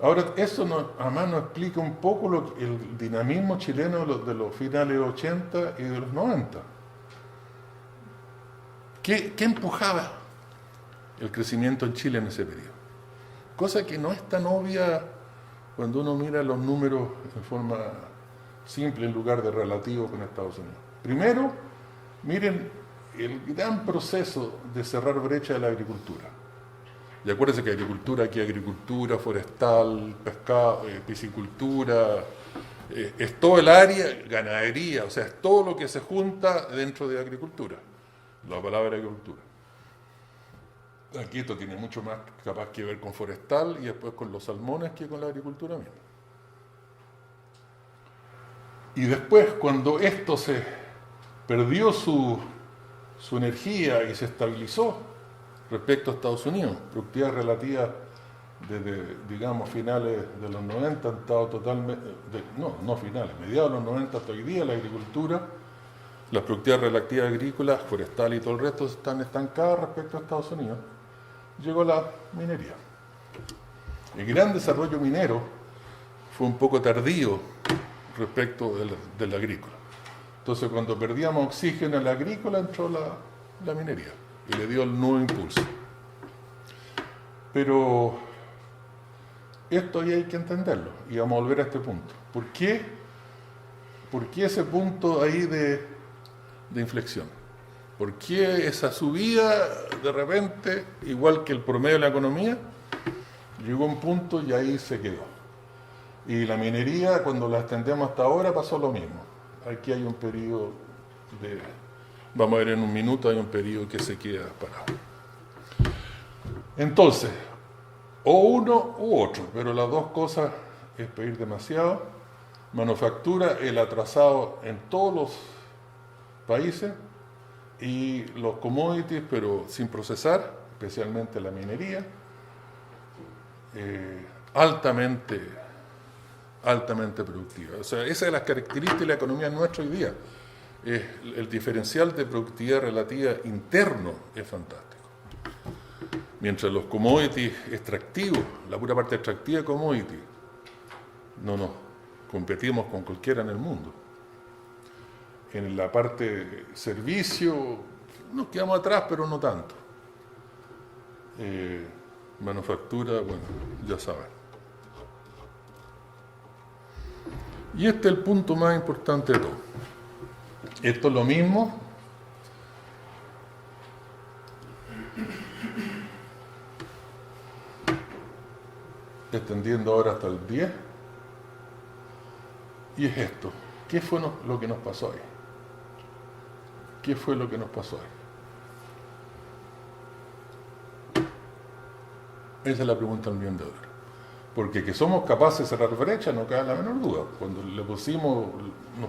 Ahora, eso además nos explica un poco el dinamismo chileno de los finales 80 y de los 90. ¿Qué empujaba el crecimiento en Chile en ese periodo? Cosa que no es tan obvia cuando uno mira los números en forma simple en lugar de relativo con Estados Unidos. Primero, miren el gran proceso de cerrar brecha de la agricultura. Y acuérdense que agricultura, aquí agricultura, forestal, pescado, piscicultura, es todo el área, ganadería, o sea, es todo lo que se junta dentro de agricultura, la palabra agricultura. Aquí esto tiene mucho más capaz que ver con forestal y después con los salmones que con la agricultura misma. Y después, cuando esto se perdió su energía y se estabilizó respecto a Estados Unidos, productividad relativa desde, digamos, finales de los 90 han estado totalmente, no finales, mediados de los 90 hasta hoy día, la agricultura, las productividades relativas agrícolas, forestal y todo el resto están estancadas respecto a Estados Unidos. Llegó la minería. El gran desarrollo minero fue un poco tardío respecto del agrícola. Entonces, cuando perdíamos oxígeno en la agrícola, entró la minería y le dio el nuevo impulso. Pero esto ya hay que entenderlo y vamos a volver a este punto. ¿Por qué ese punto ahí de inflexión? ¿Por qué esa subida de repente, igual que el promedio de la economía, llegó a un punto y ahí se quedó? Y la minería, cuando la extendemos hasta ahora, pasó lo mismo. Aquí hay un periodo vamos a ver en un minuto, hay un periodo que se queda parado. Entonces, o uno u otro, pero las dos cosas es pedir demasiado. Manufactura, el atrasado en todos los países, y los commodities, pero sin procesar, especialmente la minería, altamente productiva. O sea, esa es la característica de la economía nuestra hoy día. El diferencial de productividad relativa interno es fantástico. Mientras los commodities extractivos, la pura parte extractiva de commodities, no competimos con cualquiera en el mundo. En la parte servicio nos quedamos atrás, pero no tanto. Manufactura, bueno, ya saben. Y este es el punto más importante de todo. Esto es lo mismo extendiendo ahora hasta el 10, y es esto. ¿Qué fue lo que nos pasó ahí? ¿Qué fue lo que nos pasó ahí? Esa es la pregunta del millón de dólares. Porque que somos capaces de cerrar brechas no cabe la menor duda. Cuando nos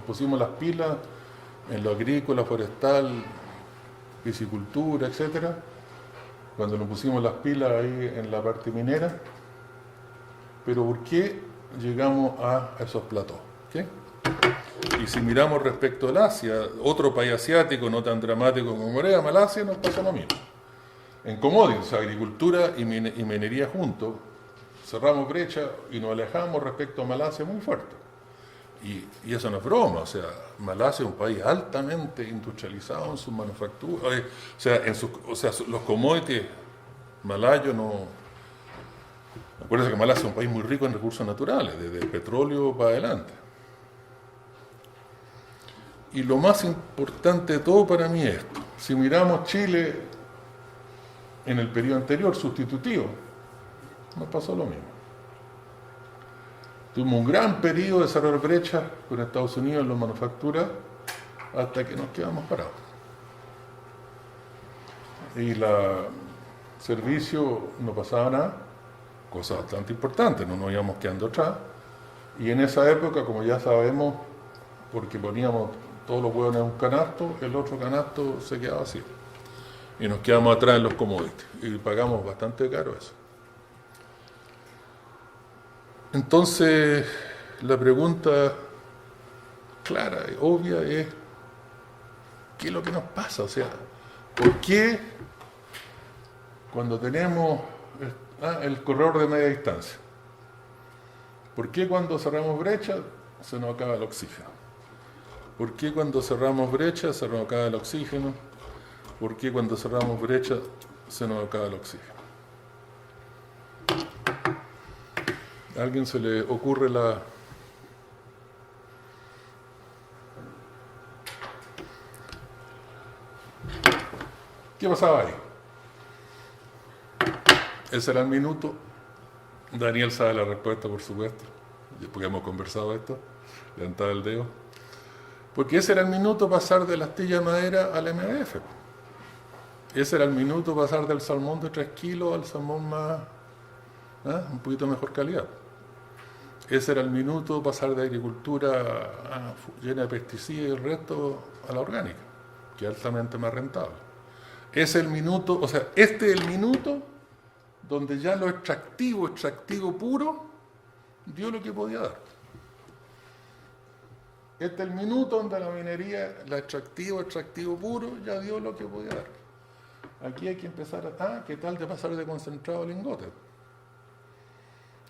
pusimos las pilas en lo agrícola, forestal, piscicultura, etc., cuando nos pusimos las pilas ahí en la parte minera, pero ¿por qué llegamos a esos platós? ¿Qué? Y si miramos respecto al Asia, otro país asiático no tan dramático como Corea, Malasia, nos pasa lo mismo. En commodities, agricultura y minería juntos, cerramos brecha y nos alejamos respecto a Malasia muy fuerte. Y eso no es broma, o sea, Malasia es un país altamente industrializado en sus manufacturas, los commodities malayos no... Acuérdense que Malasia es un país muy rico en recursos naturales, desde el petróleo para adelante. Y lo más importante de todo para mí es esto. Si miramos Chile en el periodo anterior, sustitutivo, nos pasó lo mismo. Tuvimos un gran periodo de cerrar brechas con Estados Unidos en las manufacturas hasta que nos quedamos parados. Y la servicio no pasaba nada, cosa bastante importante, no nos íbamos quedando atrás. Y en esa época, como ya sabemos, porque poníamos todos los huevos en un canasto, el otro canasto se quedaba así. Y nos quedamos atrás en los commodities. Y pagamos bastante caro eso. Entonces, la pregunta clara y obvia es, ¿qué es lo que nos pasa? O sea, ¿por qué cuando tenemos el corredor de media distancia? ¿Por qué cuando cerramos brecha se nos acaba el oxígeno? ¿Por qué cuando cerramos brecha se nos acaba el oxígeno? ¿Por qué cuando cerramos brecha se nos acaba el oxígeno? ¿A alguien se le ocurre la... ¿Qué pasaba ahí? Ese era el minuto. Daniel sabe la respuesta, por supuesto, porque hemos conversado esto, levantaba el dedo. Porque ese era el minuto pasar de la astilla de madera al MDF. Ese era el minuto pasar del salmón de 3 kilos al salmón más, un poquito mejor calidad. Ese era el minuto pasar de agricultura llena de pesticidas y el resto a la orgánica, que es altamente más rentable. Es el minuto, o sea, este es el minuto donde ya lo extractivo puro, dio lo que podía dar. Este es el minuto donde la minería, la extractivo puro, ya dio lo que podía dar. Aquí hay que empezar a, ¿qué tal de pasar de concentrado a lingote?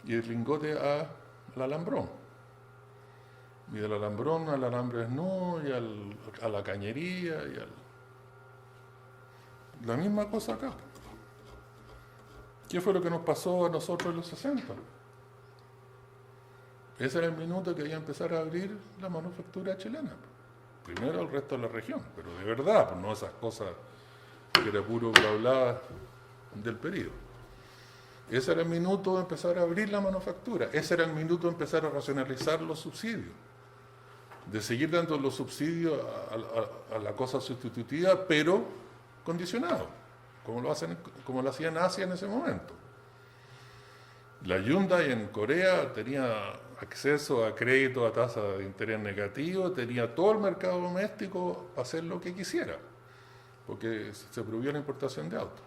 Y del lingote al alambrón. Y del alambrón al alambre desnudo, y a la cañería, la misma cosa acá. ¿Qué fue lo que nos pasó a nosotros en los 60? Ese era el minuto que iba a empezar a abrir la manufactura chilena. Primero el resto de la región, pero de verdad, pues no esas cosas que era puro bla bla del periodo. Ese era el minuto de empezar a abrir la manufactura. Ese era el minuto de empezar a racionalizar los subsidios. De seguir dando los subsidios a la cosa sustitutiva, pero condicionado, como lo hacía en Asia en ese momento. La Hyundai en Corea tenía acceso a crédito a tasa de interés negativo, tenía todo el mercado doméstico para hacer lo que quisiera, porque se prohibió la importación de autos.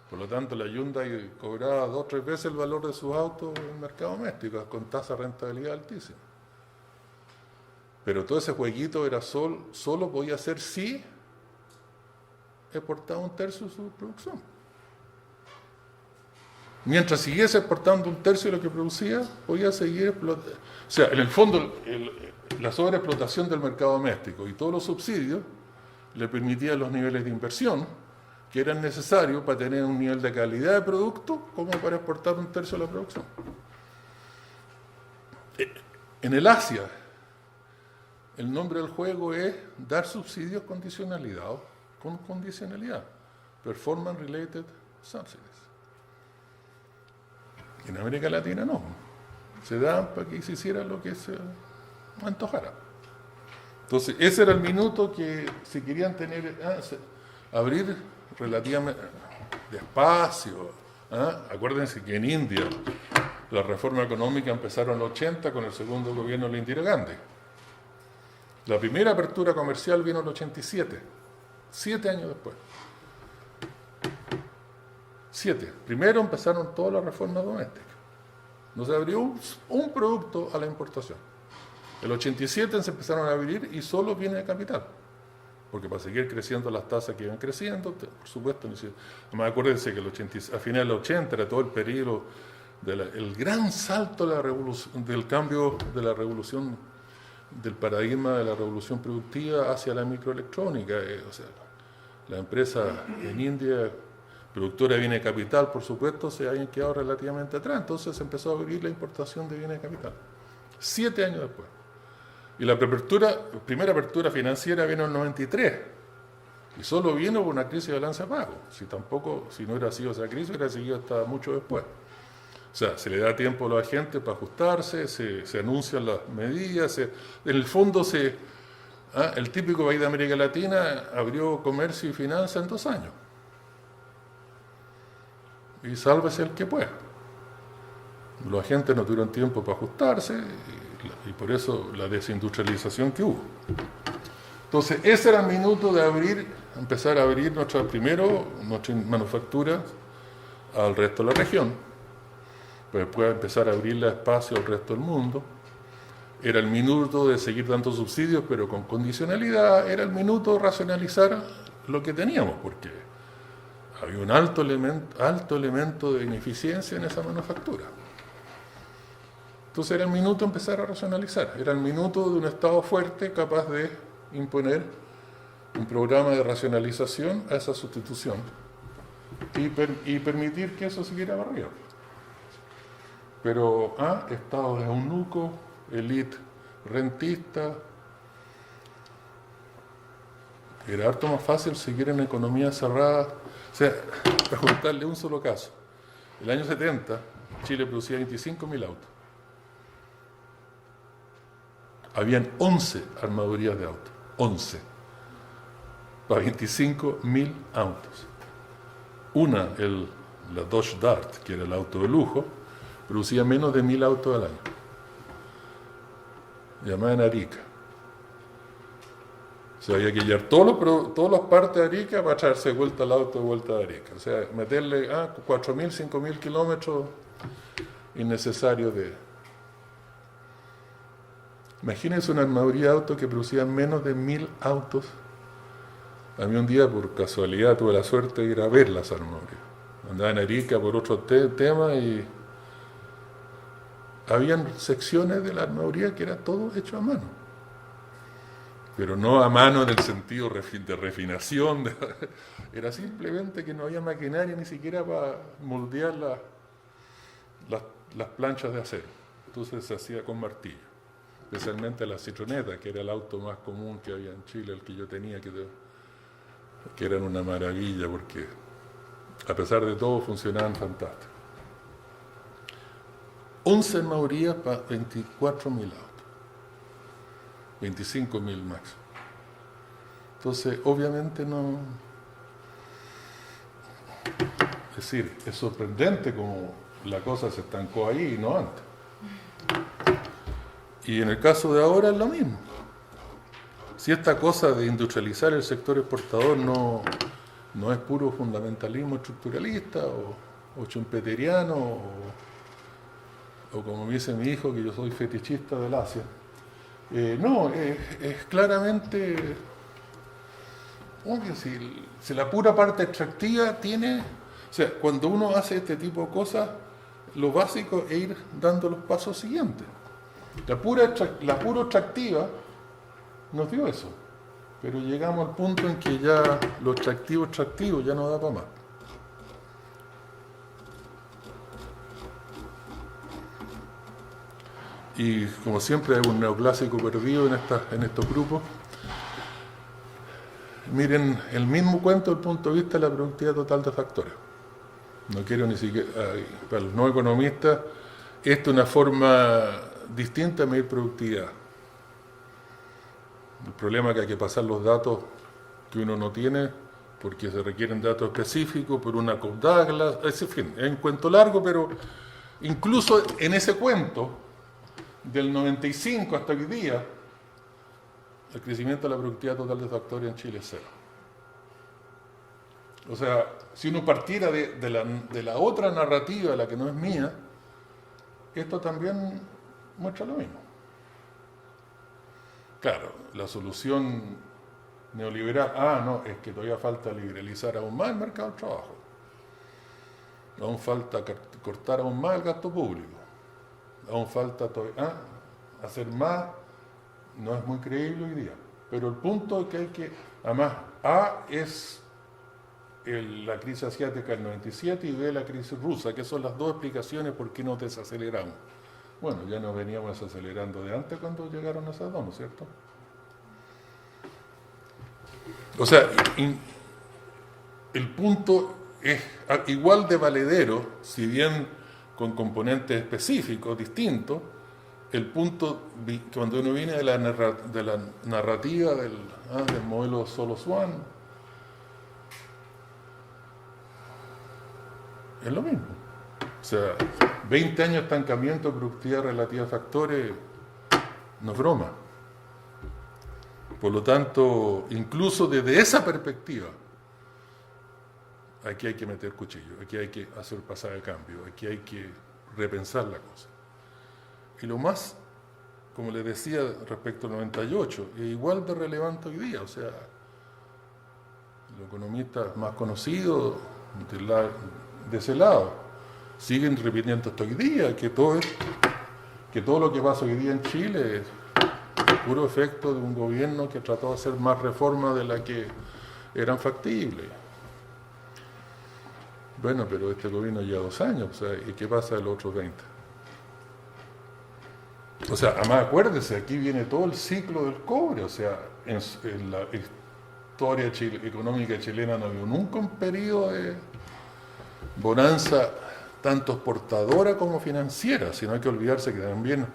Por lo tanto, la Hyundai cobraba 2 o 3 veces el valor de sus autos en el mercado doméstico, con tasa de rentabilidad altísima. Pero todo ese jueguito era solo podía ser si exportaba 1/3 de su producción. Mientras siguiese exportando 1/3 de lo que producía, podía seguir explotando. O sea, en el fondo, la sobreexplotación del mercado doméstico y todos los subsidios le permitían los niveles de inversión que eran necesarios para tener un nivel de calidad de producto como para exportar 1/3 de la producción. En el Asia, el nombre del juego es dar subsidios condicionalizados con condicionalidad, Performance Related Subsidies. En América Latina no, se dan para que se hiciera lo que se antojara. Entonces, ese era el minuto que si querían abrir relativamente despacio. Acuérdense que en India la reforma económica empezaron en los 80 con el segundo gobierno de Indira Gandhi. La primera apertura comercial vino en el 87, 7 años después. 7. Primero empezaron todas las reformas domésticas. No se abrió un producto a la importación. El 87 se empezaron a abrir y solo viene de capital. Porque para seguir creciendo las tasas que iban creciendo, por supuesto, además acuérdense que a finales de los 80 era todo el periodo el gran salto de la revolución, del cambio de la revolución, del paradigma de la revolución productiva hacia la microelectrónica. O sea, la empresa en India, productora de bienes de capital, por supuesto, se habían quedado relativamente atrás. Entonces se empezó a abrir la importación de bienes de capital. 7 años después. Y la primera apertura financiera vino en el 93. Y solo vino por una crisis de balanza de pago. Si no hubiera sido esa crisis, hubiera seguido hasta mucho después. O sea, se le da tiempo a la gente para ajustarse, se anuncian las medidas, en el fondo el típico país de América Latina abrió comercio y finanzas en 2 años. Y sálvese el que pueda. Los agentes no tuvieron tiempo para ajustarse y por eso la desindustrialización que hubo. Entonces, ese era el minuto de empezar a abrir nuestra manufactura al resto de la región. para después empezar a abrirle espacio al resto del mundo. Era el minuto de seguir dando subsidios, pero con condicionalidad. Era el minuto de racionalizar lo que teníamos, porque había un alto elemento de ineficiencia en esa manufactura. Entonces era el minuto de empezar a racionalizar. Era el minuto de un Estado fuerte capaz de imponer un programa de racionalización a esa sustitución y permitir que eso siguiera barriendo. Pero estados eunucos, élite rentista, era harto más fácil seguir en economía cerrada. O sea, para contarle un solo caso, el año 70 Chile producía 25.000 autos. Habían 11 armadurías de autos, 11, para 25.000 autos. Una, la Dodge Dart, que era el auto de lujo, producía menos de 1.000 autos al año. Llamada en Arica. O sea, había que llevar todas las partes de Arica para echarse vuelta al auto de vuelta de Arica. O sea, meterle 4.000, 5.000 kilómetros innecesarios de... Imagínense una armaduría de autos que producía menos de 1.000 autos. A mí un día, por casualidad, tuve la suerte de ir a ver las armadurías. Andaba en Arica por otro tema y habían secciones de la armaduría que era todo hecho a mano. Pero no a mano en el sentido de refinación, era simplemente que no había maquinaria ni siquiera para moldear las planchas de acero. Entonces se hacía con martillo, especialmente la Citroneta, que era el auto más común que había en Chile, el que yo tenía, que eran una maravilla porque a pesar de todo funcionaban fantásticos. 11 armadurías para 24.000 autos. 25.000 máximo. Entonces, obviamente no... Es decir, es sorprendente como la cosa se estancó ahí y no antes. Y en el caso de ahora es lo mismo. Si esta cosa de industrializar el sector exportador no es puro fundamentalismo estructuralista o schumpeteriano o como me dice mi hijo, que yo soy fetichista del Asia. No, es claramente, si la pura parte extractiva tiene, o sea, cuando uno hace este tipo de cosas, lo básico es ir dando los pasos siguientes. La pura extractiva nos dio eso, pero llegamos al punto en que ya lo extractivo ya no da para más. Y como siempre hay un neoclásico perdido en estos grupos. Miren, el mismo cuento desde el punto de vista de la productividad total de factores. No quiero ni siquiera, para los no economistas, esto es una forma distinta de medir productividad. El problema es que hay que pasar los datos que uno no tiene, porque se requieren datos específicos, por una Cobb-Douglas, en fin, es un cuento largo, pero incluso en ese cuento, del 95 hasta hoy día, el crecimiento de la productividad total de factores en Chile es cero. O sea, si uno partiera de la otra narrativa, la que no es mía, esto también muestra lo mismo. Claro, la solución neoliberal, no, es que todavía falta liberalizar aún más el mercado del trabajo. Aún falta cortar aún más el gasto público. Aún falta hacer más, no es muy creíble hoy día. Pero el punto es que hay que, además, es la crisis asiática del 97 y B la crisis rusa, que son las dos explicaciones por qué nos desaceleramos. Bueno, ya nos veníamos desacelerando de antes cuando llegaron esas dos, ¿no es cierto? O sea, el punto es igual de valedero, si bien con componentes específicos, distintos, el punto, cuando uno viene de la narrativa del modelo Solo-Swan, es lo mismo. O sea, 20 años de estancamiento de productividad relativa a factores no es broma. Por lo tanto, incluso desde esa perspectiva, aquí hay que meter cuchillo, aquí hay que hacer pasar de cambio, aquí hay que repensar la cosa. Y lo más, como les decía respecto al 98, es igual de relevante hoy día. O sea, los economistas más conocidos de ese lado siguen repitiendo hasta hoy día que todo lo que pasa hoy día en Chile es puro efecto de un gobierno que trató de hacer más reformas de las que eran factibles. Bueno, pero este gobierno lleva 2 años, o sea, ¿y qué pasa de los otros 20? O sea, además acuérdese, aquí viene todo el ciclo del cobre, o sea, en la historia económica chilena no había nunca un periodo de bonanza tanto exportadora como financiera, sino hay que olvidarse que también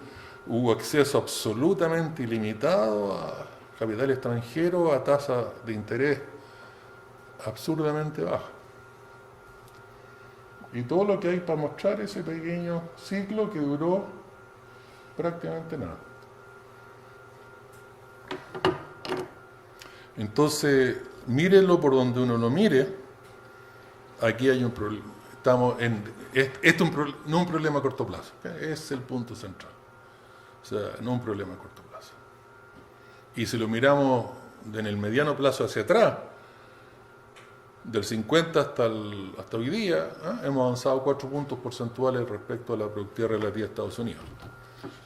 hubo acceso absolutamente ilimitado a capital extranjero a tasas de interés absurdamente bajas. Y todo lo que hay para mostrar ese pequeño ciclo que duró prácticamente nada. Entonces, mírenlo por donde uno lo mire, aquí hay un problema. No un problema a corto plazo, es el punto central. O sea, no un problema a corto plazo. Y si lo miramos en el mediano plazo hacia atrás, del 50 hasta hoy día, hemos avanzado 4 puntos porcentuales respecto a la productividad relativa a Estados Unidos,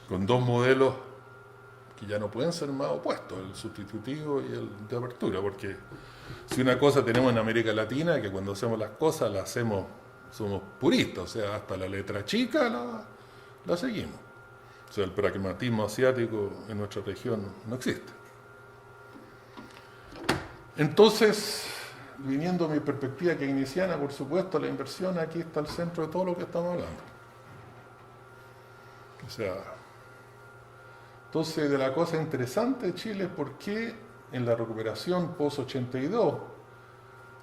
con 2 modelos que ya no pueden ser más opuestos, el sustitutivo y el de apertura, porque si una cosa tenemos en América Latina, que cuando hacemos las cosas las hacemos, somos puristas, o sea, hasta la letra chica la seguimos. O sea, el pragmatismo asiático en nuestra región no existe. Entonces, viniendo a mi perspectiva keynesiana, por supuesto, la inversión aquí está al centro de todo lo que estamos hablando. O sea, entonces, de la cosa interesante de Chile es por qué en la recuperación post-82,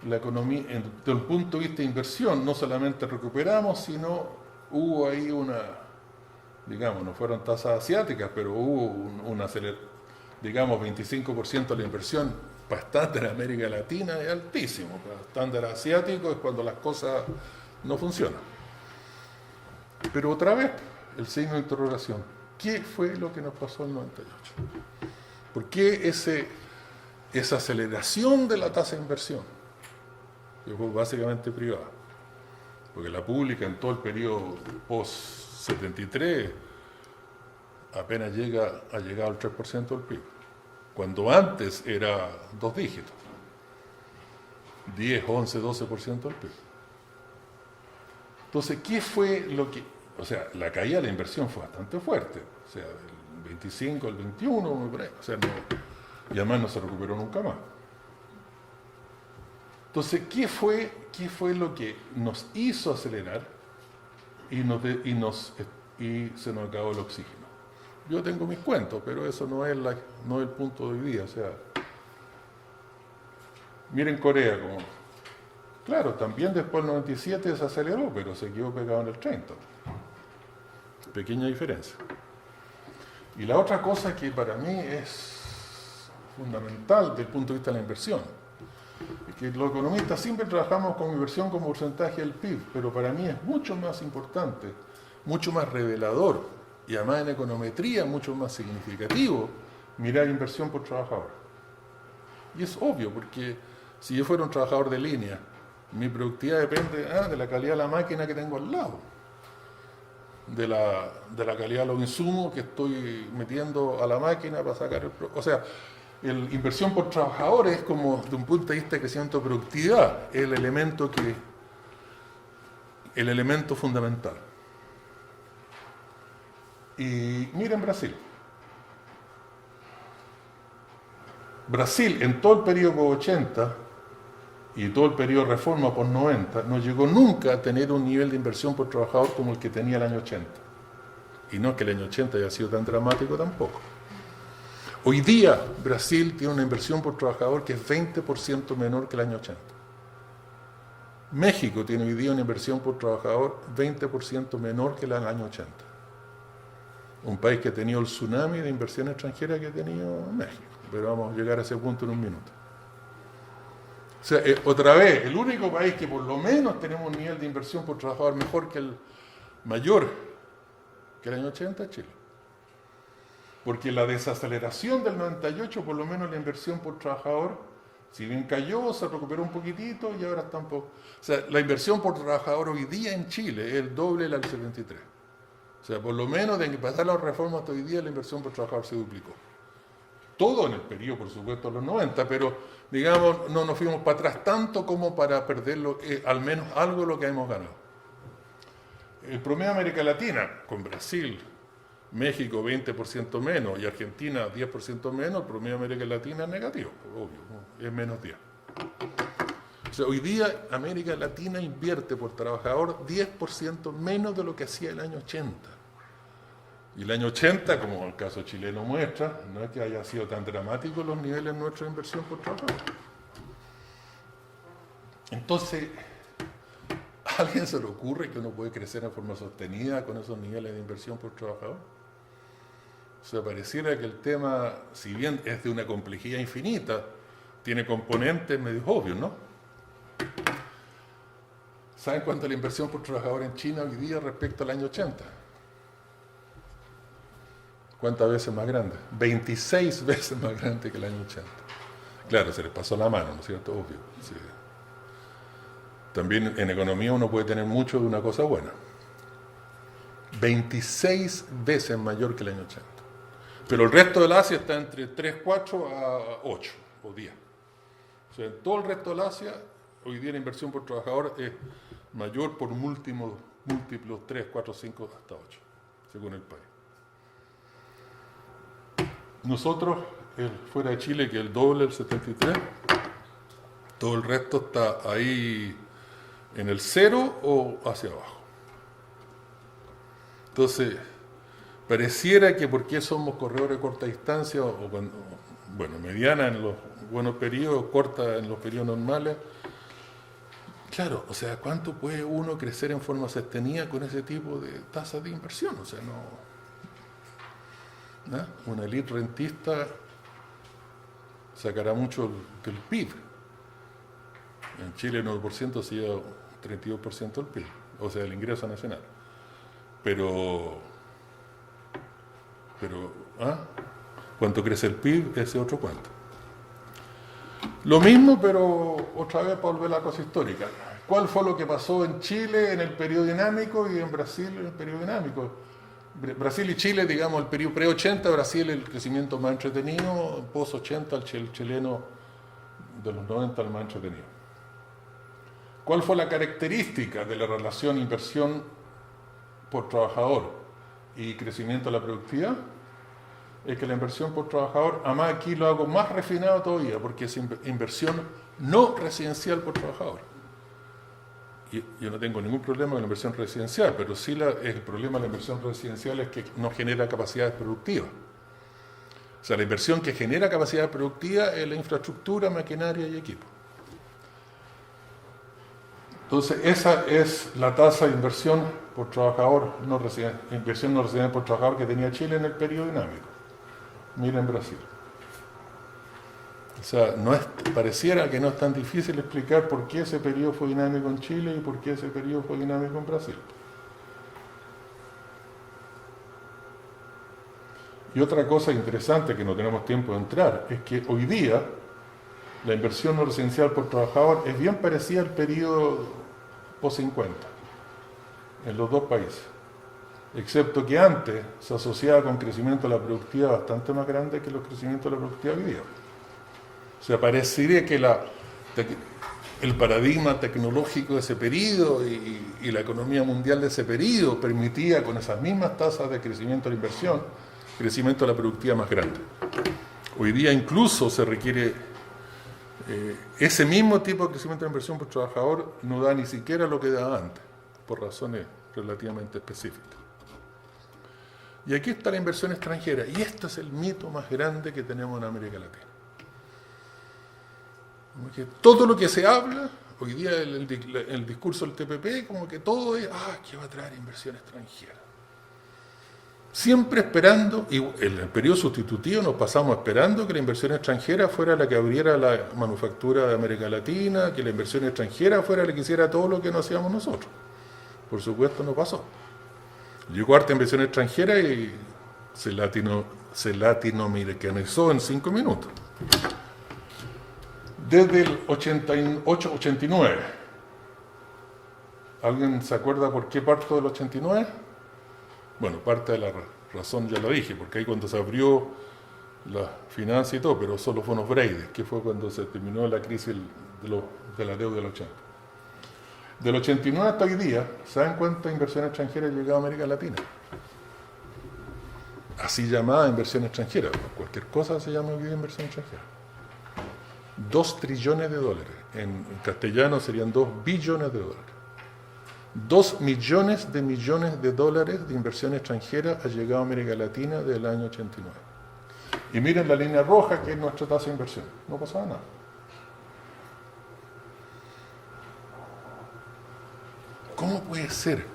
la economía, desde el punto de vista de inversión, no solamente recuperamos, sino hubo ahí digamos, no fueron tasas asiáticas, pero hubo digamos, 25% de la inversión para estándar América Latina es altísimo. Para estándar asiático es cuando las cosas no funcionan. Pero otra vez, el signo de interrogación. ¿Qué fue lo que nos pasó en el 98? ¿Por qué esa aceleración de la tasa de inversión? Que fue básicamente privada. Porque la pública en todo el periodo post-73 apenas ha llegado al 3% del PIB. Cuando antes era 2 dígitos, 10, 11, 12% del PIB. Entonces, ¿qué fue lo que...? O sea, la caída de la inversión fue bastante fuerte, o sea, del 25 al 21, o sea, y además no se recuperó nunca más. Entonces, ¿qué fue lo que nos hizo acelerar y se nos acabó el oxígeno? Yo tengo mis cuentos, pero eso no es el punto de hoy día. O sea, miren Corea, claro, también después del 97 se aceleró, pero se quedó pegado en el 30. Pequeña diferencia. Y la otra cosa que para mí es fundamental desde el punto de vista de la inversión, es que los economistas siempre trabajamos con inversión como porcentaje del PIB, pero para mí es mucho más importante, mucho más revelador, y además en econometría mucho más significativo mirar inversión por trabajador. Y es obvio, porque si yo fuera un trabajador de línea, mi productividad depende de la calidad de la máquina que tengo al lado, de la calidad de los insumos que estoy metiendo a la máquina para sacar o sea, la inversión por trabajador es como, de un punto de vista de crecimiento de productividad, el elemento fundamental. Y miren Brasil. Brasil en todo el periodo 80 y todo el periodo de reforma por 90 no llegó nunca a tener un nivel de inversión por trabajador como el que tenía el año 80. Y no es que el año 80 haya sido tan dramático tampoco. Hoy día Brasil tiene una inversión por trabajador que es 20% menor que el año 80. México tiene hoy día una inversión por trabajador 20% menor que la del año 80. Un país que ha tenido el tsunami de inversión extranjera que ha tenido México. Pero vamos a llegar a ese punto en un minuto. O sea, otra vez, el único país que por lo menos tenemos un nivel de inversión por trabajador mejor que el mayor que el año 80 Chile. Porque la desaceleración del 98, por lo menos la inversión por trabajador, si bien cayó, se recuperó un poquitito y ahora está un poco... O sea, la inversión por trabajador hoy día en Chile es el doble de la del 73. O sea, por lo menos de que pasaron las reformas hasta hoy día, la inversión por trabajador se duplicó. Todo en el periodo, por supuesto, de los 90, pero, digamos, no nos fuimos para atrás tanto como para perder al menos algo de lo que hemos ganado. El promedio de América Latina, con Brasil, México 20% menos y Argentina 10% menos, el promedio de América Latina es negativo, obvio, ¿no? Es menos 10. O sea, hoy día América Latina invierte por trabajador 10% menos de lo que hacía el año 80. Y el año 80, como el caso chileno muestra, no es que haya sido tan dramático los niveles de nuestra inversión por trabajador. Entonces, ¿a alguien se le ocurre que uno puede crecer en forma sostenida con esos niveles de inversión por trabajador? O sea, pareciera que el tema, si bien es de una complejidad infinita, tiene componentes medio obvios, ¿no? ¿Saben cuánto es la inversión por trabajador en China hoy día respecto al año 80? ¿Cuántas veces más grande? 26 veces más grande que el año 80. Claro, se les pasó la mano, ¿no es cierto? Obvio. Sí. También en economía uno puede tener mucho de una cosa buena. 26 veces mayor que el año 80. Pero el resto del Asia está entre 3, 4 a 8 o 10. O sea, en todo el resto del Asia, hoy día la inversión por trabajador es mayor por múltiplos 3, 4, 5 hasta 8, según el país. Nosotros, fuera de Chile, que es el doble del 73, todo el resto está ahí en el 0 o hacia abajo. Entonces, pareciera que porque somos corredores de corta distancia, bueno, mediana en los buenos periodos, corta en los periodos normales, claro, o sea, ¿cuánto puede uno crecer en forma sostenida con ese tipo de tasas de inversión? O sea, no... ¿no? Una élite rentista sacará mucho del PIB. En Chile el 9% se lleva 32% del PIB, o sea, del ingreso nacional. Pero ¿cuánto crece el PIB? Ese otro cuento. Lo mismo, pero otra vez para volver a la cosa histórica. ¿Cuál fue lo que pasó en Chile en el periodo dinámico y en Brasil en el periodo dinámico? Brasil y Chile, digamos, el periodo pre-80, Brasil el crecimiento más entretenido, post-80 el chileno de los 90 el más entretenido. ¿Cuál fue la característica de la relación inversión por trabajador y crecimiento de la productividad? Es que la inversión por trabajador, además aquí lo hago más refinado todavía, porque es inversión no residencial por trabajador. Yo no tengo ningún problema con la inversión residencial, pero sí el problema de la inversión residencial es que no genera capacidades productivas. O sea, la inversión que genera capacidades productivas es la infraestructura, maquinaria y equipo. Entonces, esa es la tasa de inversión por trabajador no residente, inversión no residente por trabajador que tenía Chile en el periodo dinámico. Miren Brasil. O sea, pareciera que no es tan difícil explicar por qué ese periodo fue dinámico en Chile y por qué ese periodo fue dinámico en Brasil. Y otra cosa interesante que no tenemos tiempo de entrar es que hoy día la inversión no residencial por trabajador es bien parecida al periodo post-50 en los dos países, excepto que antes se asociaba con crecimiento de la productividad bastante más grande que los crecimientos de la productividad hoy día. O sea, parecería que el paradigma tecnológico de ese periodo y la economía mundial de ese periodo permitía con esas mismas tasas de crecimiento de la inversión, crecimiento de la productividad más grande. Hoy día incluso se requiere ese mismo tipo de crecimiento de inversión por trabajador no da ni siquiera lo que daba antes, por razones relativamente específicas. Y aquí está la inversión extranjera, y este es el mito más grande que tenemos en América Latina. Como que todo lo que se habla, hoy día el discurso del TPP, como que todo es, ¿qué va a traer inversión extranjera? Siempre esperando, y en el periodo sustitutivo nos pasamos esperando que la inversión extranjera fuera la que abriera la manufactura de América Latina, que la inversión extranjera fuera la que hiciera todo lo que no hacíamos nosotros. Por supuesto no pasó. Llegó harta inversión extranjera y se latinoamericanizó en 5 minutos. Desde el 88-89. ¿Alguien se acuerda por qué parto del 89? Bueno, parte de la razón ya lo dije, porque ahí cuando se abrió la finanza y todo, pero solo fue unos Brady, que fue cuando se terminó la crisis de la deuda del 80. Del 89 hasta hoy día, ¿saben cuánta inversión extranjera ha llegado a América Latina? Así llamada inversión extranjera, cualquier cosa se llama hoy día inversión extranjera. 2 trillones de dólares, en castellano serían 2 billones de dólares. 2 millones de dólares de inversión extranjera ha llegado a América Latina desde el año 89. Y miren la línea roja, que es nuestra tasa de inversión. No pasaba nada. ¿Cómo puede ser?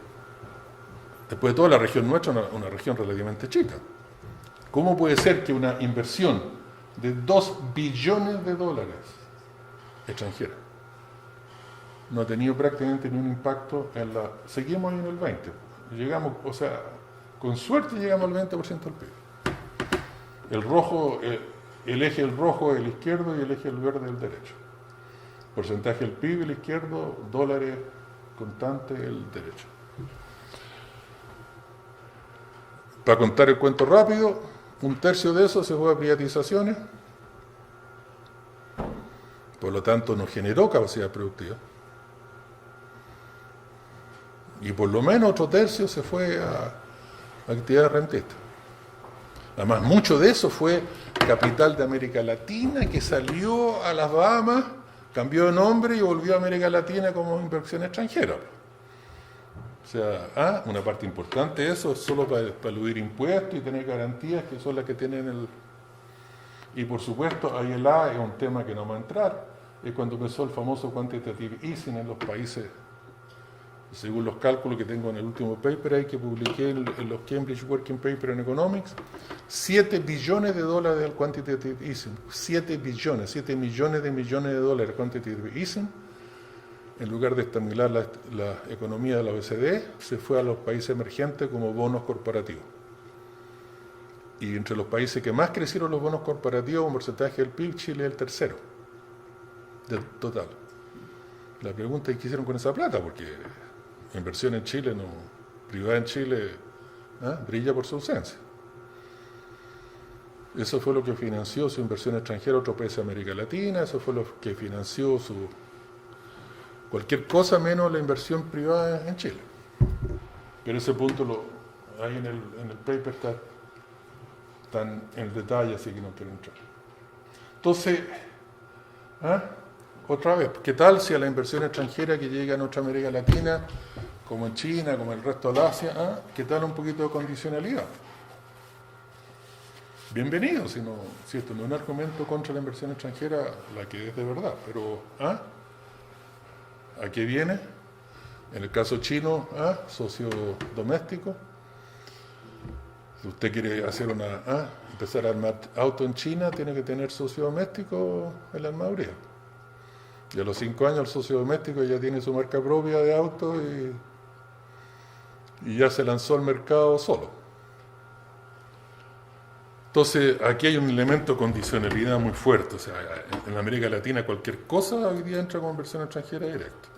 Después de toda la región nuestra, una región relativamente chica. ¿Cómo puede ser que una inversión de 2 billones de dólares extranjera no ha tenido prácticamente ni un impacto en la... Seguimos ahí en el 20. Llegamos, o sea, con suerte llegamos al 20% del PIB. El rojo, el eje del rojo es el izquierdo y el eje del verde es el derecho. Porcentaje del PIB el izquierdo, dólares contantes el derecho. Para contar el cuento rápido, 1/3 de eso se fue a privatizaciones, por lo tanto no generó capacidad productiva. Y por lo menos otro 1/3 se fue a actividades rentistas. Además, mucho de eso fue capital de América Latina que salió a las Bahamas, cambió de nombre y volvió a América Latina como inversión extranjera. O sea, una parte importante de eso es solo para eludir impuestos y tener garantías que son las que tienen el... Y por supuesto, ahí el A es un tema que no va a entrar, es cuando empezó el famoso quantitative easing en los países, según los cálculos que tengo en el último paper ahí que publiqué en los Cambridge Working Paper in Economics, 7 billones de dólares del quantitative easing, 7 millones de dólares quantitative easing, en lugar de estimular la economía de la OECD, se fue a los países emergentes como bonos corporativos. Y entre los países que más crecieron los bonos corporativos, un porcentaje del PIB, Chile es el tercero del total. La pregunta es qué hicieron con esa plata, porque inversión en Chile, privada en Chile, brilla por su ausencia. Eso fue lo que financió su inversión extranjera a otros países de América Latina, eso fue lo que financió cualquier cosa menos la inversión privada en Chile. Pero ese punto ahí en el paper está tan en el detalle, así que no quiero entrar. Entonces, otra vez, ¿qué tal si a la inversión extranjera que llega a nuestra América Latina, como en China, como en el resto de Asia, qué tal un poquito de condicionalidad? Bienvenido, si esto no es un argumento contra la inversión extranjera, la que es de verdad, pero ¿a qué viene? En el caso chino, socio doméstico. Si usted quiere hacer empezar a armar auto en China, tiene que tener socio doméstico en la armaduría. Y a los 5 años el socio doméstico ya tiene su marca propia de auto y ya se lanzó al mercado solo. Entonces, aquí hay un elemento de condicionalidad muy fuerte. O sea, en América Latina cualquier cosa hoy día entra como inversión extranjera directa.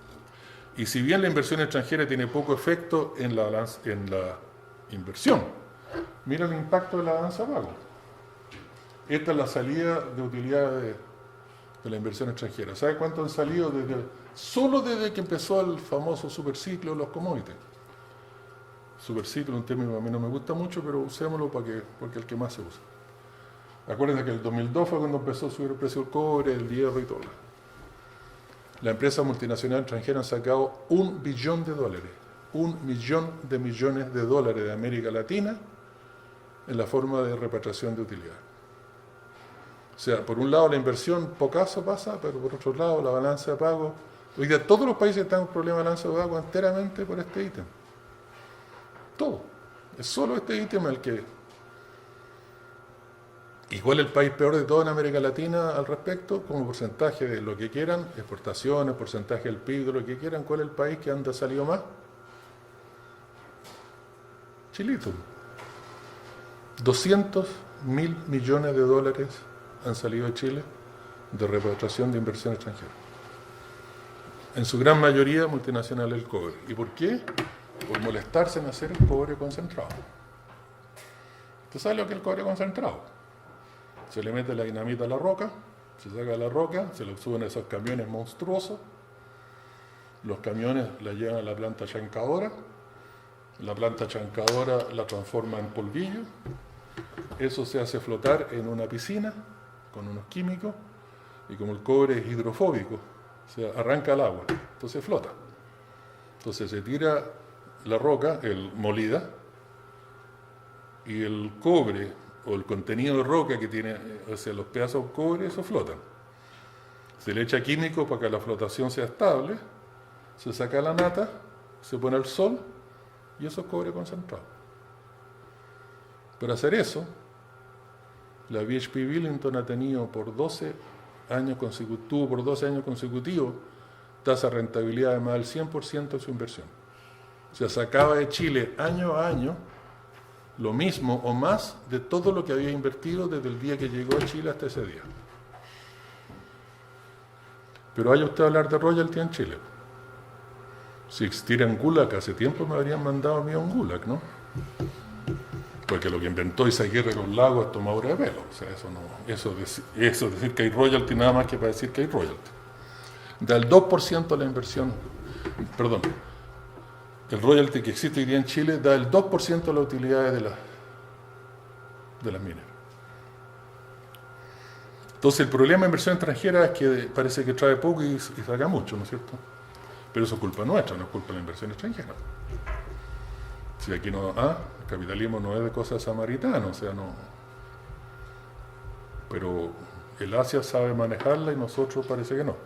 Y si bien la inversión extranjera tiene poco efecto en la inversión, mira el impacto de la balanza de pago. Esta es la salida de utilidades de la inversión extranjera. ¿Sabe cuánto han salido solo desde que empezó el famoso superciclo de los commodities? Superciclo, un término que a mí no me gusta mucho, pero usémoslo porque es el que más se usa. Acuérdense que el 2002 fue cuando empezó a subir el precio del cobre, el hierro y todo. La empresa multinacional extranjera han sacado $1 billón, 1 millón de millones de dólares de América Latina en la forma de repatriación de utilidades. O sea, por un lado la inversión pocaso pasa, pero por otro lado la balanza de pago. Hoy día todos los países están con problemas de balanza de pago enteramente por este ítem. Todo. Es solo este ítem el que... Igual el país peor de todo en América Latina al respecto, como porcentaje de lo que quieran, exportaciones, porcentaje del PIB, de lo que quieran, ¿cuál es el país que anda salido más? Chilito. 200.000 millones de dólares han salido de Chile de repatriación de inversión extranjera. En su gran mayoría multinacionales del cobre. ¿Y por qué? Por molestarse en hacer el cobre concentrado. ¿Usted sabe lo que es el cobre concentrado? Se le mete la dinamita a la roca, se saca la roca, se le suben esos camiones monstruosos, los camiones la llevan a la planta chancadora, la planta chancadora la transforma en polvillo, eso se hace flotar en una piscina con unos químicos, y como el cobre es hidrofóbico, se arranca al agua, entonces flota. Entonces se tira la roca, molida, y el cobre o el contenido de roca que tiene, o sea, los pedazos de cobre, eso flotan. Se le echa químico para que la flotación sea estable, se saca la nata, se pone al sol y eso es cobre concentrado. Para hacer eso, la BHP Billiton ha tenido por 12 años consecutivos tasa de rentabilidad de más del 100% de su inversión. O sea, sacaba de Chile año a año lo mismo o más de todo lo que había invertido desde el día que llegó a Chile hasta ese día. Pero vaya usted a hablar de royalty en Chile. Si existiera en Gulag, hace tiempo me habrían mandado a mí a un Gulag, ¿no? Porque lo que inventó Izaguirre con Lago es tomadura de pelo. O sea, eso decir que hay royalty nada más que para decir que hay royalty. Da el 2% de la inversión, perdón, el royalty que existe hoy día en Chile da el 2% de las utilidades de las minas. Entonces el problema de inversión extranjera es que parece que trae poco y saca mucho, ¿no es cierto? Pero eso es culpa nuestra, no es culpa de la inversión extranjera. Si aquí no, el capitalismo no es de cosas samaritanas, o sea, no. Pero el Asia sabe manejarla y nosotros parece que no.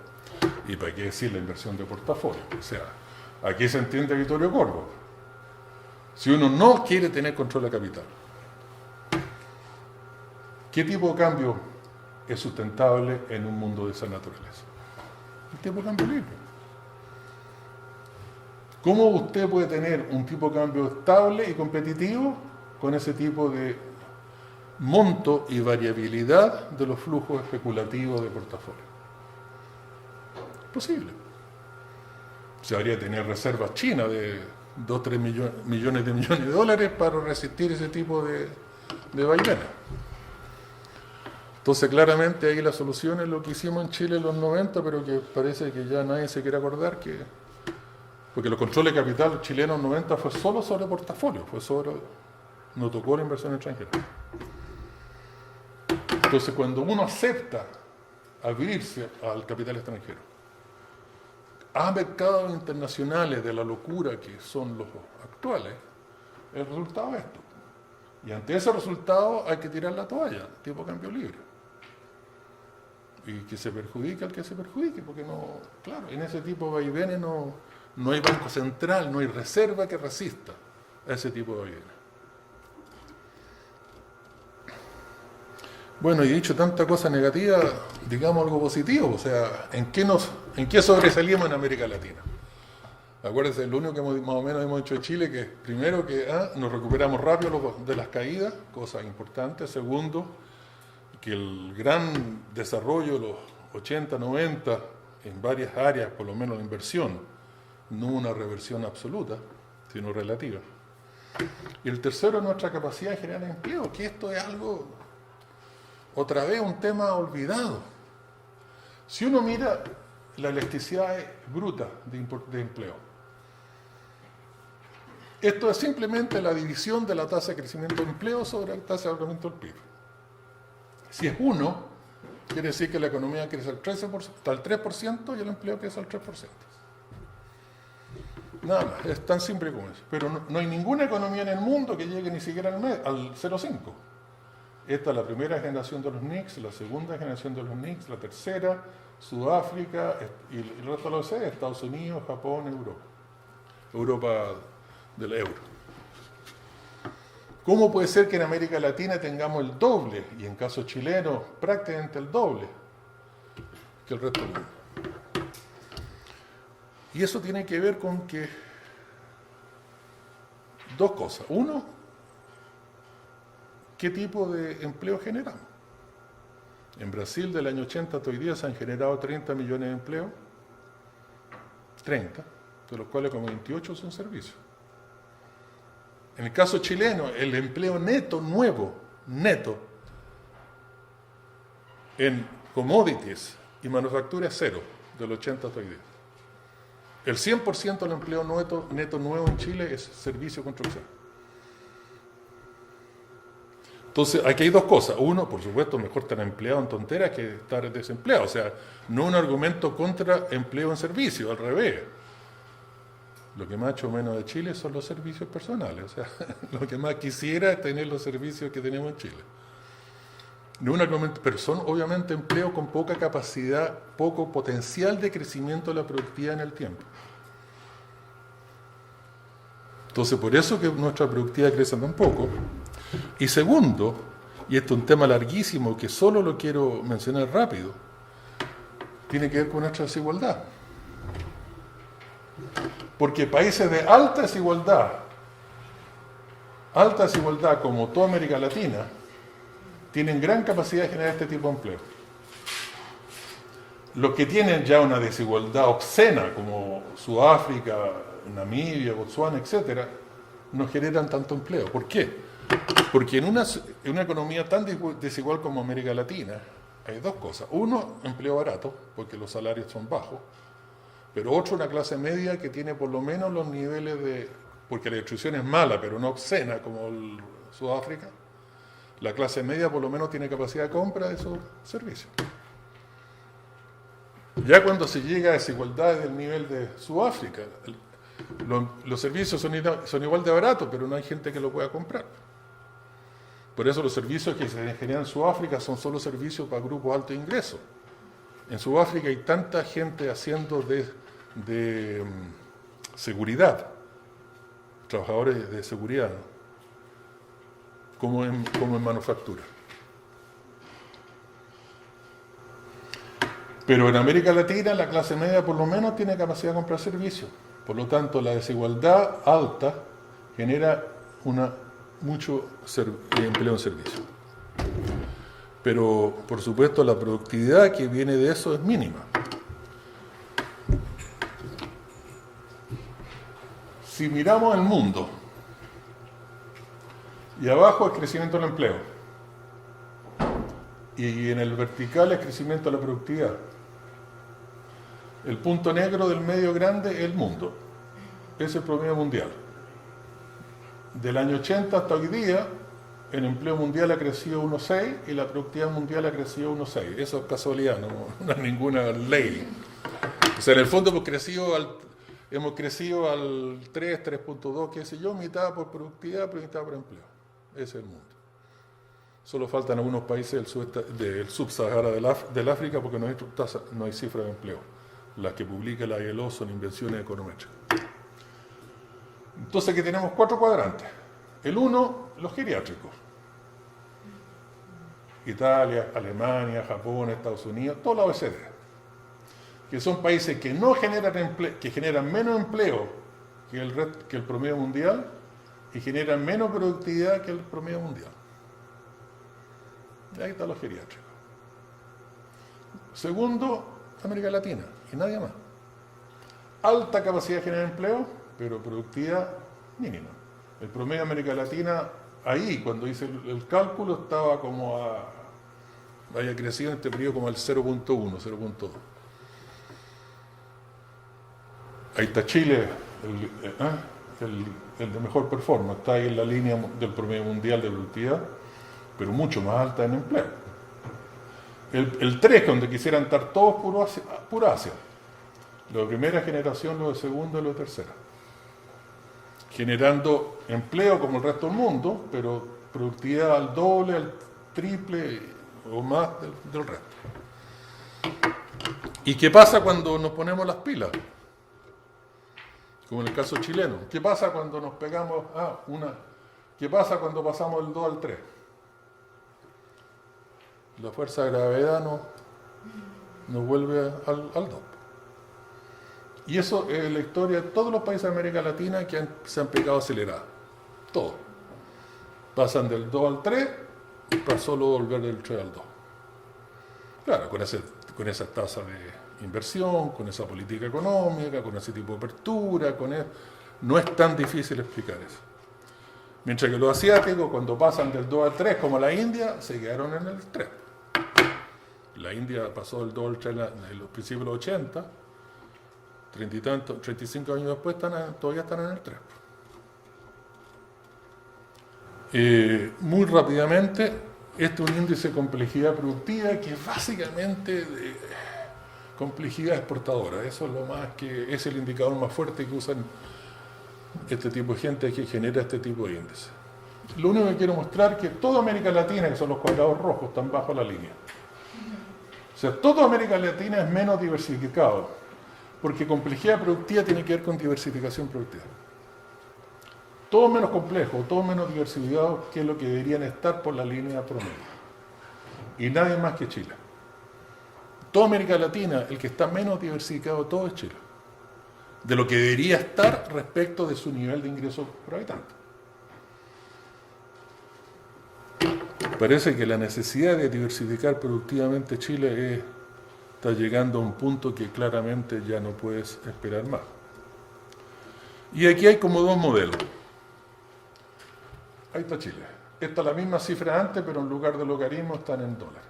Y para qué decir la inversión de portafolio, o sea, aquí se entiende Vittorio Corvo. Si uno no quiere tener control de capital, ¿qué tipo de cambio es sustentable en un mundo de esa naturaleza? El tipo de cambio libre. ¿Cómo usted puede tener un tipo de cambio estable y competitivo con ese tipo de monto y variabilidad de los flujos especulativos de portafolio? Posible. Se habría que tener reservas chinas de 2 o 3 millones de dólares para resistir ese tipo de vaivenes. Entonces, claramente ahí la solución es lo que hicimos en Chile en los 90, pero que parece que ya nadie se quiere acordar, porque los controles de capital chilenos en los 90 fue solo sobre portafolio, no tocó la inversión extranjera. Entonces, cuando uno acepta abrirse al capital extranjero, a mercados internacionales de la locura que son los actuales, el resultado es esto. Y ante ese resultado hay que tirar la toalla, tipo cambio libre. Y que se perjudique al que se perjudique, porque no, claro, en ese tipo de vaivenes no hay banco central, no hay reserva que resista a ese tipo de vaivenes. Bueno, y dicho tanta cosa negativa, digamos algo positivo, o sea, ¿en qué sobresalimos en América Latina? Acuérdense, lo único que más o menos hemos hecho en Chile, que primero que nos recuperamos rápido de las caídas, cosa importante. Segundo, que el gran desarrollo de los 80, 90, en varias áreas, por lo menos la inversión, no una reversión absoluta, sino relativa. Y el tercero, nuestra capacidad de generar empleo, que esto es algo, otra vez, un tema olvidado. Si uno mira la electricidad bruta de empleo, esto es simplemente la división de la tasa de crecimiento de empleo sobre la tasa de aumento del PIB. Si es 1, quiere decir que la economía crece al 3% y el empleo crece al 3%. Nada más, es tan simple como eso. Pero no hay ninguna economía en el mundo que llegue ni siquiera al 0,5. Esta es la primera generación de los NICS, la segunda generación de los NICS, la tercera, Sudáfrica y el resto de los OCDE, Estados Unidos, Japón, Europa del euro. ¿Cómo puede ser que en América Latina tengamos el doble, y en caso chileno prácticamente el doble, que el resto del mundo? Y eso tiene que ver con que dos cosas. Uno, ¿qué tipo de empleo generamos? En Brasil, del año 80 hasta hoy día, se han generado 30 millones de empleos, 30, de los cuales como 28 son servicios. En el caso chileno, el empleo neto, nuevo, neto, en commodities y manufactura es cero, del 80 hasta hoy día. El 100% del empleo neto nuevo en Chile es servicio y construcción. Entonces, aquí hay dos cosas. Uno, por supuesto, mejor estar empleado en tonteras que estar desempleado. O sea, no un argumento contra empleo en servicio, al revés. Lo que más echo menos de Chile son los servicios personales. O sea, lo que más quisiera es tener los servicios que tenemos en Chile. No un argumento, pero son obviamente empleos con poca capacidad, poco potencial de crecimiento de la productividad en el tiempo. Entonces, por eso que nuestra productividad crece tan poco. Y segundo, y esto es un tema larguísimo que solo lo quiero mencionar rápido, tiene que ver con nuestra desigualdad. Porque países de alta desigualdad como toda América Latina, tienen gran capacidad de generar este tipo de empleo. Los que tienen ya una desigualdad obscena, como Sudáfrica, Namibia, Botsuana, etc., no generan tanto empleo. ¿Por qué? Porque en una economía tan desigual como América Latina, hay dos cosas. Uno, empleo barato, porque los salarios son bajos. Pero otro, una clase media que tiene por lo menos los niveles de... Porque la distribución es mala, pero no obscena, como Sudáfrica. La clase media por lo menos tiene capacidad de compra de esos servicios. Ya cuando se llega a desigualdades del nivel de Sudáfrica, los servicios son igual de baratos, pero no hay gente que lo pueda comprar. Por eso los servicios que se generan en Sudáfrica son solo servicios para grupos de alto ingreso. En Sudáfrica hay tanta gente haciendo de seguridad, trabajadores de seguridad, ¿no? como en manufactura. Pero en América Latina la clase media por lo menos tiene capacidad de comprar servicios. Por lo tanto, la desigualdad alta genera mucho empleo en servicio. Pero, por supuesto, la productividad que viene de eso es mínima. Si miramos el mundo, y abajo es crecimiento del empleo, y en el vertical es crecimiento de la productividad. El punto negro del medio grande es el mundo, es el promedio mundial. Del año 80 hasta hoy día, el empleo mundial ha crecido 1,6 y la productividad mundial ha crecido 1,6. Eso es casualidad, no es ninguna ley. O sea, en el fondo hemos crecido al 3, 3.2, qué sé yo, mitad por productividad, pero mitad por empleo. Ese es el mundo. Solo faltan algunos países del subsahara del África porque no hay cifras de empleo. Las que publica la ILO son invenciones econométricas. Entonces aquí tenemos 4 cuadrantes. El 1, los geriátricos. Italia, Alemania, Japón, Estados Unidos, toda la OECD. Que son países que no que generan menos empleo que el promedio mundial y generan menos productividad que el promedio mundial. Y ahí están los geriátricos. Segundo, América Latina, y nadie más. Alta capacidad de generar empleo, pero productividad mínima. El promedio de América Latina, ahí, cuando hice el cálculo, estaba había crecido en este periodo como al 0.1, 0.2. Ahí está Chile, el de mejor performance, está ahí en la línea del promedio mundial de productividad, pero mucho más alta en empleo. El 3, donde quisieran estar todos puro Asia. Lo de primera generación, lo de segunda y lo de tercera. Generando empleo como el resto del mundo, pero productividad al doble, al triple o más del resto. ¿Y qué pasa cuando nos ponemos las pilas? Como en el caso chileno. ¿Qué pasa cuando nos pegamos ¿Qué pasa cuando pasamos del 2 al 3? La fuerza de gravedad nos vuelve al 2. Y eso es la historia de todos los países de América Latina que se han pegado acelerados. Todos. Pasan del 2 al 3 pasó luego volver del 3 al 2. Claro, con esa tasa de inversión, con esa política económica, con ese tipo de apertura, no es tan difícil explicar eso. Mientras que los asiáticos, cuando pasan del 2 al 3, como la India, se quedaron en el 3. La India pasó del 2 al 3 en los principios de los 80, 35 años después todavía están en el 3. Muy rápidamente, este es un índice de complejidad productiva que es básicamente de complejidad exportadora. Eso es lo más que es el indicador más fuerte que usan este tipo de gente que genera este tipo de índice. Lo único que quiero mostrar es que toda América Latina, que son los cuadrados rojos, están bajo la línea. O sea, toda América Latina es menos diversificado, porque complejidad productiva tiene que ver con diversificación productiva. Todo menos complejo, todo menos diversificado que es lo que deberían estar por la línea promedio. Y nadie más que Chile. Toda América Latina, el que está menos diversificado de todo es Chile. De lo que debería estar respecto de su nivel de ingresos por habitante. Parece que la necesidad de diversificar productivamente Chile está llegando a un punto que claramente ya no puedes esperar más. Y aquí hay como dos modelos. Ahí está Chile. Esta es la misma cifra antes, pero en lugar de logaritmo están en dólares.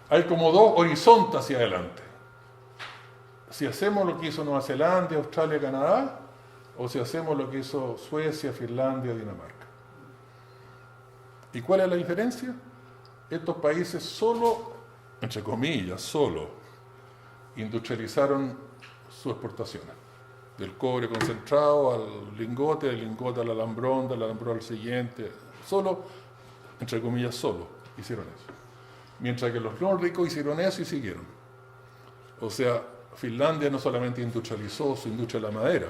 Hay como dos horizontes hacia adelante. Si hacemos lo que hizo Nueva Zelanda, Australia, Canadá, o si hacemos lo que hizo Suecia, Finlandia, Dinamarca. ¿Y cuál es la diferencia? Estos países solo, entre comillas, solo industrializaron sus exportaciones. Del cobre concentrado al lingote, del lingote al alambrón, del alambrón al siguiente. Solo, entre comillas, solo hicieron eso. Mientras que los nórdicos hicieron eso y siguieron. O sea, Finlandia no solamente industrializó su industria de la madera,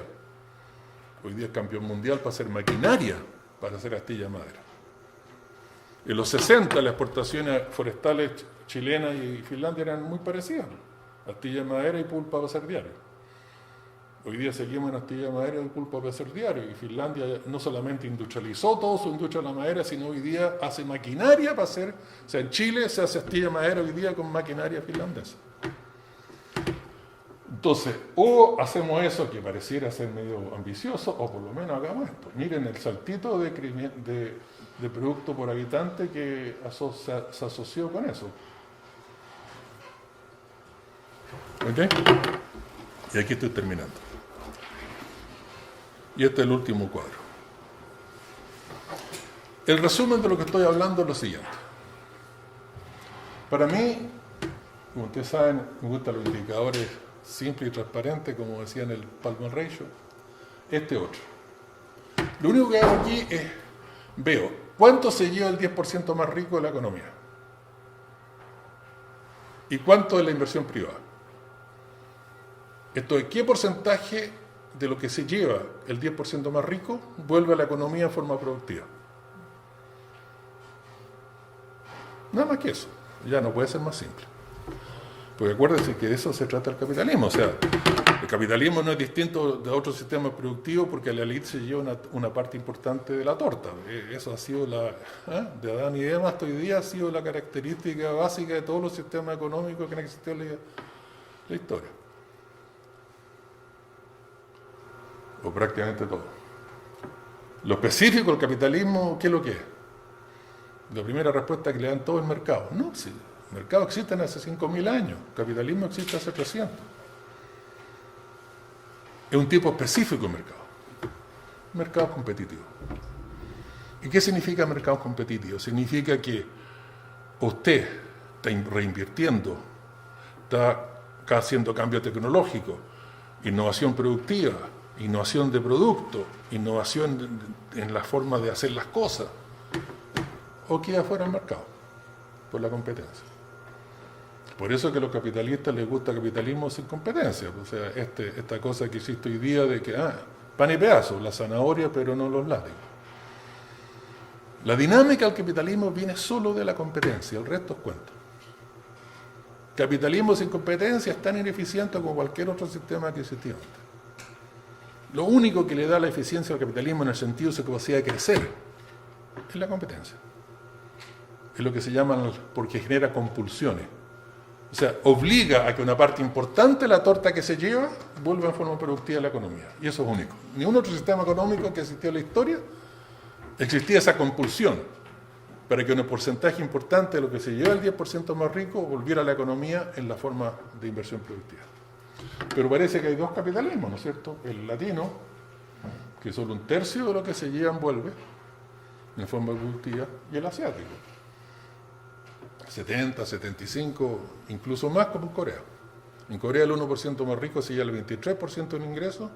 hoy día es campeón mundial para hacer maquinaria, para hacer astillas de madera. En los 60 las exportaciones forestales chilenas y Finlandia eran muy parecidas, astillas de madera y pulpa para hacer diario. Hoy día seguimos en astillas de madera y pulpa para hacer diario, y Finlandia no solamente industrializó toda su industria de la madera, sino hoy día hace maquinaria para hacer, o sea, en Chile se hace astilla de madera hoy día con maquinaria finlandesa. Entonces, o hacemos eso que pareciera ser medio ambicioso, o por lo menos hagamos esto. Miren el saltito de producto por habitante que se asoció con eso. ¿Ok? Y aquí estoy terminando. Y este es el último cuadro. El resumen de lo que estoy hablando es lo siguiente. Para mí, como ustedes saben, me gustan los indicadores simples y transparentes, como decía en el Palmer Ratio. Este otro. Lo único que hago aquí es, veo cuánto se lleva el 10% más rico de la economía y cuánto es la inversión privada. Esto es, ¿qué porcentaje de lo que se lleva el 10% más rico vuelve a la economía en forma productiva? Nada más que eso. Ya no puede ser más simple. Porque acuérdense que de eso se trata el capitalismo. O sea, el capitalismo no es distinto de otros sistemas productivos porque la élite se lleva una parte importante de la torta. Eso ha sido de Adán y Eva hasta hoy día ha sido la característica básica de todos los sistemas económicos que han existido en la historia. O prácticamente todo. Lo específico del capitalismo, ¿qué es lo que es? La primera respuesta que le dan todo el mercado. No, sí, el mercado existe hace 5.000 años, el capitalismo existe hace 300. Es un tipo específico de mercado. Mercado competitivo. ¿Y qué significa mercado competitivo? Significa que usted está reinvirtiendo, está haciendo cambio tecnológico, innovación productiva, innovación de producto, innovación en la forma de hacer las cosas, o queda fuera del mercado, por la competencia. Por eso que a los capitalistas les gusta capitalismo sin competencia. O sea, esta cosa que existe hoy día de que, pan y pedazos, la zanahoria, pero no los látigos. La dinámica del capitalismo viene solo de la competencia, el resto es cuento. Capitalismo sin competencia es tan ineficiente como cualquier otro sistema que existía antes. Lo único que le da la eficiencia al capitalismo en el sentido de su capacidad de crecer es la competencia. es lo que se llama porque genera compulsiones. O sea, obliga a que una parte importante de la torta que se lleva vuelva en forma productiva a la economía. Y eso es único. Ningún otro sistema económico que existió en la historia existía esa compulsión para que un porcentaje importante de lo que se lleva el 10% más rico volviera a la economía en la forma de inversión productiva. Pero parece que hay dos capitalismos, ¿no es cierto? El latino, que solo un tercio de lo que se lleva envuelve en forma productiva, y el asiático. 70, 75, incluso más como en Corea. En Corea el 1% más rico se lleva el 23% en ingresos.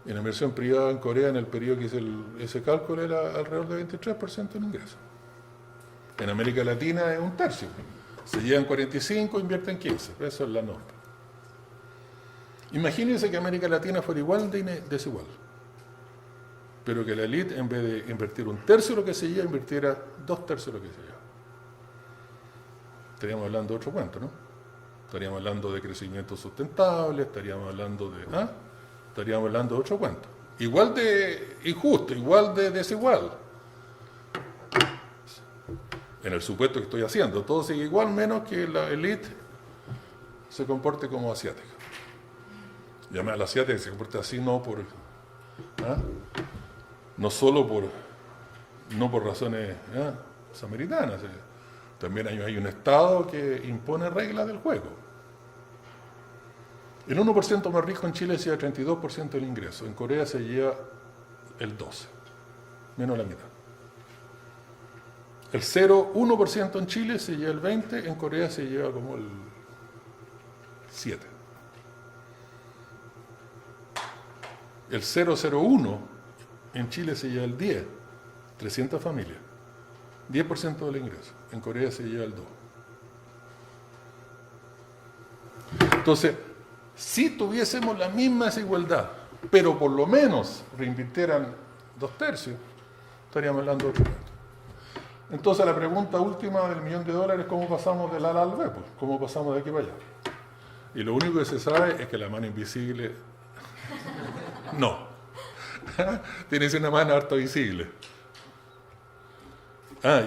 En la inversión privada en Corea, en el periodo que hice ese cálculo, era alrededor de 23% en ingresos. En América Latina es un tercio. Se llevan 45, invierten 15. Eso es la norma. Imagínense que América Latina fuera igual de desigual. Pero que la élite, en vez de invertir un tercio de lo que se lleva, invirtiera 2/3 de lo que se lleva. Estaríamos hablando de otro cuento, ¿no? Estaríamos hablando de crecimiento sustentable, estaríamos hablando de otro cuento. Igual de injusto, igual de desigual. En el supuesto que estoy haciendo, todo sigue igual, menos que la élite se comporte como asiática. Y además la asiática se comporta así no solo por razones samaritanas. También hay un Estado que impone reglas del juego. El 1% más rico en Chile se lleva 32% del ingreso. En Corea se lleva el 12%, menos la mitad. El 0,1% en Chile se lleva el 20%, en Corea se lleva como el 7%. El 0,01% en Chile se lleva el 10%, 300 familias. 10% del ingreso. En Corea se lleva el 2%. Entonces, si tuviésemos la misma desigualdad, pero por lo menos reinvirtieran 2/3, estaríamos hablando de otro punto. Entonces, la pregunta última del $1.000.000 es cómo pasamos del A al B, pues, cómo pasamos de aquí para allá. Y lo único que se sabe es que la mano invisible no. Tiene que ser una mano harto visible.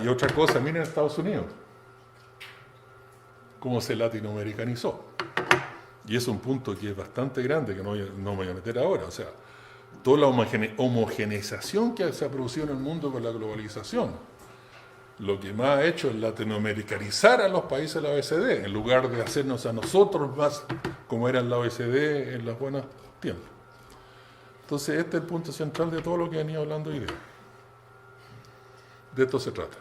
Y otra cosa, miren Estados Unidos, cómo se latinoamericanizó. Y es un punto que es bastante grande, que no me voy a meter ahora. O sea, toda la homogeneización que se ha producido en el mundo con la globalización, lo que más ha hecho es latinoamericanizar a los países de la OECD, en lugar de hacernos a nosotros más como era la OECD en los buenos tiempos. Entonces, este es el punto central de todo lo que he venido hablando hoy día. De esto se trata.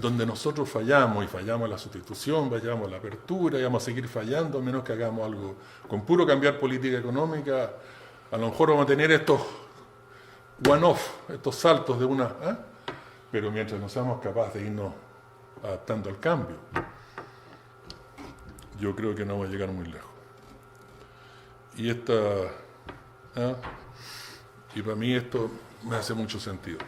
Donde nosotros fallamos, y fallamos la sustitución, fallamos la apertura, y vamos a seguir fallando, a menos que hagamos algo. Con puro cambiar política económica, a lo mejor vamos a tener estos one-off, estos saltos de una... Pero mientras no seamos capaces de irnos adaptando al cambio, yo creo que no vamos a llegar muy lejos. Y para mí esto me hace mucho sentido.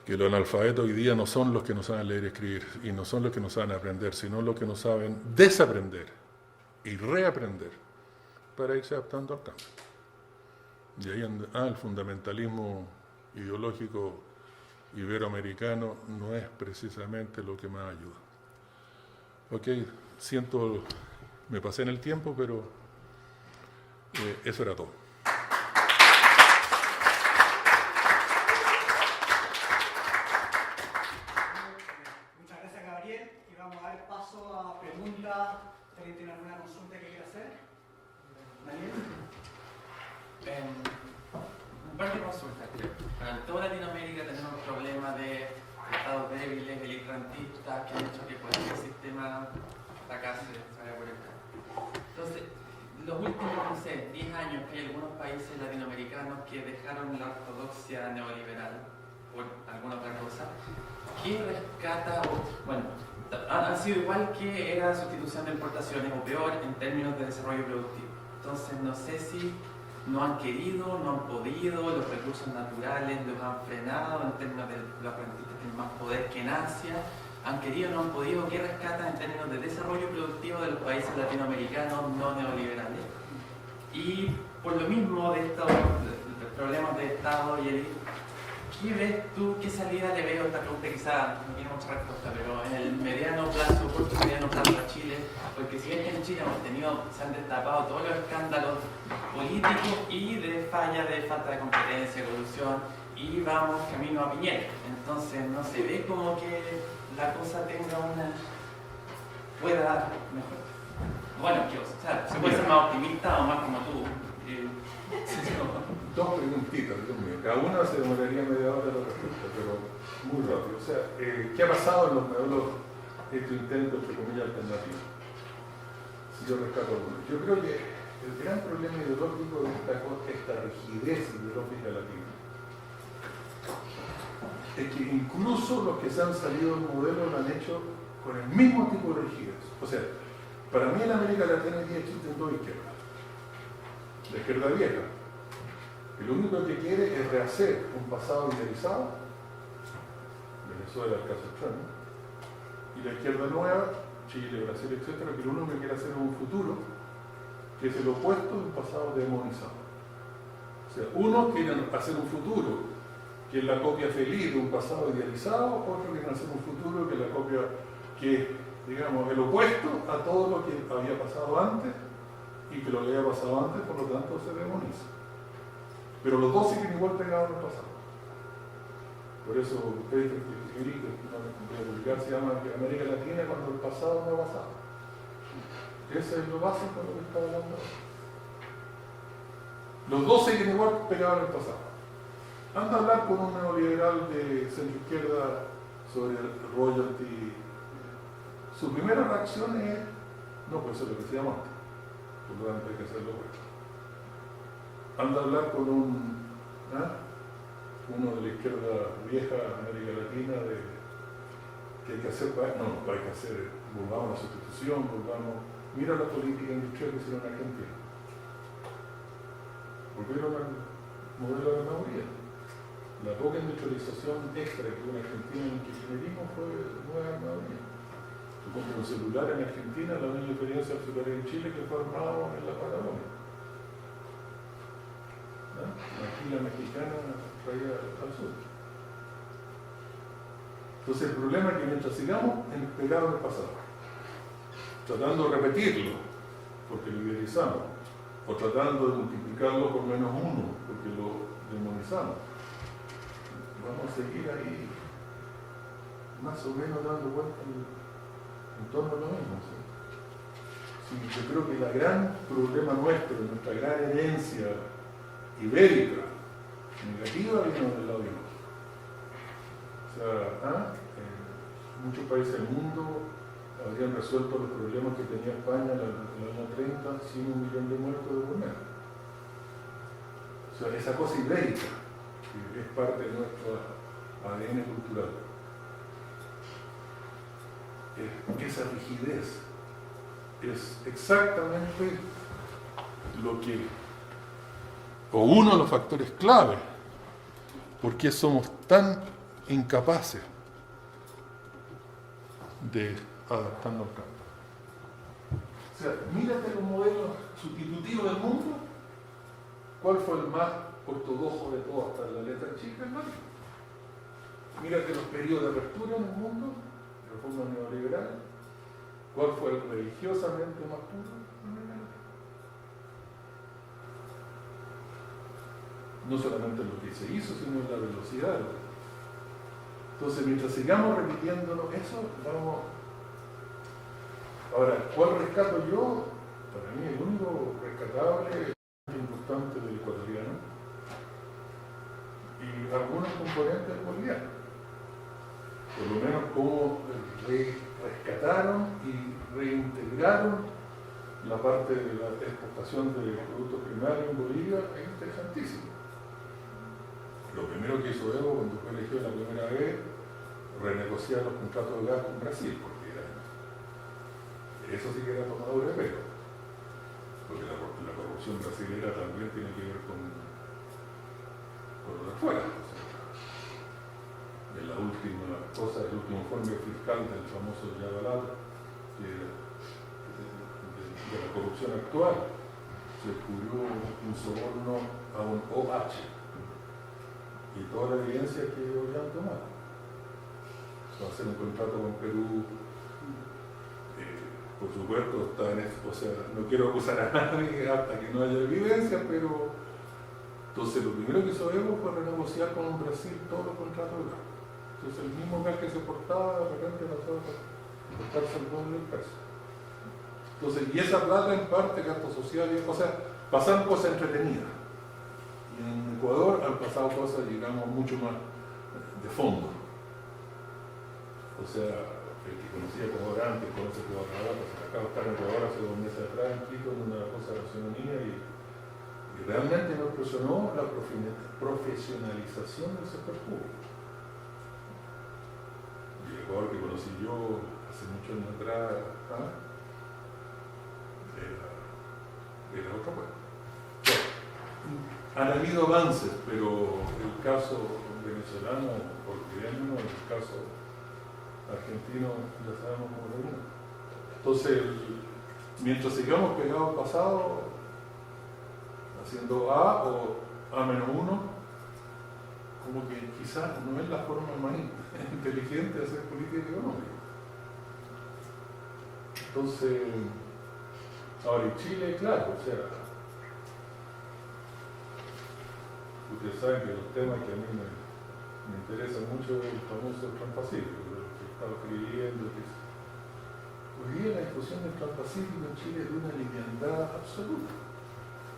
Que los analfabetos hoy día no son los que no saben leer y escribir, y no son los que no saben aprender, sino los que no saben desaprender y reaprender para irse adaptando al cambio. Y ahí el fundamentalismo ideológico iberoamericano no es precisamente lo que más ayuda. Ok, me pasé en el tiempo, pero eso era todo. Muchas gracias, Gabriel, y vamos a dar paso a preguntas. ¿Alguien tiene alguna consulta que quiera hacer? ¿Daniel? Un par de consultas, creo. En toda Latinoamérica tenemos problemas de estados débiles, elitistas, que han hecho que cualquier sistema fracase, salga por el campo. Entonces, los últimos, 10 años, que hay algunos países latinoamericanos que dejaron la ortodoxia neoliberal por alguna otra cosa, ¿qué rescata? Han sido igual que era la sustitución de importaciones, o peor, en términos de desarrollo productivo. Entonces, no sé si no han querido, no han podido, los recursos naturales los han frenado en términos de los rentistas tienen más poder que en Asia, han querido, no han podido. ¿Qué rescatan en términos de desarrollo productivo de los países latinoamericanos no neoliberales? Y por lo mismo de estos problemas de Estado y élite, ¿qué ves tú, qué salida le veo a esta pregunta? Quizá no tiene mucha respuesta, pero en el mediano plazo, corto y mediano plazo a Chile, porque si bien que en Chile se han destapado todos los escándalos políticos y de falla, de falta de competencia, corrupción, y vamos camino a Piñera. Entonces no se ve como que la cosa pueda mejorar. Bueno, o sea, se puede ser más optimista o más como tú. Dos preguntitas, Dios mío. Cada una se demoraría media hora la respuesta, pero muy rápido. O sea, ¿qué ha pasado en los modelos estos intentos, entre comillas, alternativos? Si yo rescato alguno. Yo creo que el gran problema ideológico de esta rigidez ideológica latina es que incluso los que se han salido del modelo lo han hecho con el mismo tipo de rigidez. O sea, para mí en América Latina hoy día existen dos izquierdas. La izquierda vieja, que lo único que quiere es rehacer un pasado idealizado, Venezuela, el caso extremo, y la izquierda nueva, Chile, Brasil, etcétera, que lo único que quiere hacer es un futuro que es el opuesto de un pasado demonizado. O sea, unos quieren hacer un futuro que es la copia feliz de un pasado idealizado, otros quieren hacer un futuro que es la copia que es, digamos, el opuesto a todo lo que había pasado antes y que lo que había pasado antes, por lo tanto, se demoniza. Pero los dos siguen igual pegados al pasado. Por eso, Peter Figueroa, una publicar se llama América Latina cuando el pasado no ha pasado. Ese es lo básico de lo que está hablando ahora. Los dos siguen igual pegados al pasado. Anda a hablar con un neoliberal de centro izquierda sobre el royalty. Su primera reacción es: no, pues eso es lo que se llama antes. Por lo tanto, hay que hacerlo bueno. Anda a hablar con uno de la izquierda vieja América Latina de que hay que hacer, no, hay que hacer, volvamos a la sustitución, mira la política industrial que hicieron en Argentina. Volvieron al modelo de mayoría. La poca industrialización extra que hubo en Argentina en el kirchnerismo fue nueva mayoría. Tú compras un celular en Argentina, la única diferencia al celular en Chile que fue armado en la Patagonia. Aquí la mexicana traía al sur. Entonces el problema es que mientras sigamos pegados en el pasado, tratando de repetirlo, porque lo idealizamos, o tratando de multiplicarlo por menos uno, porque lo demonizamos, vamos a seguir ahí más o menos dando vueltas en torno a lo mismo. ¿Sí? Sí, yo creo que el gran problema nuestro, nuestra gran herencia ibérica, negativa, vino del lado ibérico. O sea, en muchos países del mundo habrían resuelto los problemas que tenía España en el año 30 sin 1 millón de muertos de por medio. O sea, esa cosa ibérica, que es parte de nuestro ADN cultural, esa rigidez, es exactamente lo que, o uno de los factores clave, por qué somos tan incapaces de adaptarnos al cambio. O sea, mírate los modelos sustitutivos del mundo. ¿Cuál fue el más ortodoxo de todos hasta la letra chica? El marxismo. Mírate los periodos de apertura en el mundo, reforma neoliberal. ¿Cuál fue el religiosamente más puro? No solamente lo que se hizo, sino la velocidad. Entonces, mientras sigamos repitiéndonos eso, vamos. Ahora, ¿cuál rescato yo? Para mí, el único rescatable es importante del ecuatoriano y algunos componentes bolivianos. Por lo menos, cómo rescataron y reintegraron la parte de la exportación de productos primarios en Bolivia es interesantísimo. Lo primero que hizo Evo cuando fue elegido la primera vez, renegociar los contratos de gas con Brasil, porque eso sí que era tomadura de pelo. Porque la corrupción brasilera también tiene que ver con lo de afuera. O sea, en la última cosa, el último informe fiscal del famoso Yavalato, de la corrupción actual, se descubrió un soborno a un OH. y toda la evidencia que hoy han tomado. Va a hacer un contrato con Perú, por supuesto, está en eso, o sea, no quiero acusar a nadie hasta que no haya evidencia, pero entonces lo primero que hizo Evo fue renegociar con Brasil todos los contratos de gas. Entonces el mismo gas que se portaba de repente pasó a costarse el doble del precio. Entonces, y esa plata en parte gasto social, o sea, pasan cosas entretenidas. Y en Ecuador han pasado cosas, digamos, mucho más de fondo. O sea, el que conocía Ecuador antes, conoce Ecuador ahora, pues acabo de estar en Ecuador hace 2 meses atrás en Quito en una cosa de la ciudadanía y realmente me impresionó la profesionalización del sector público. Y el Ecuador que conocí yo hace muchos años atrás, era otra cosa. Han habido avances, pero el caso venezolano, boliviano, el caso argentino, ya sabemos cómo termina. Entonces, mientras sigamos pegados al pasado, haciendo A o A-1, como que quizás no es la forma más inteligente de hacer política económica. Entonces, ahora en Chile, claro, o sea, ustedes saben que los temas que a mí me interesan mucho es el famoso Transpacífico, lo que estaba escribiendo, que hoy día la discusión del Transpacífico en Chile es de una liviandad absoluta.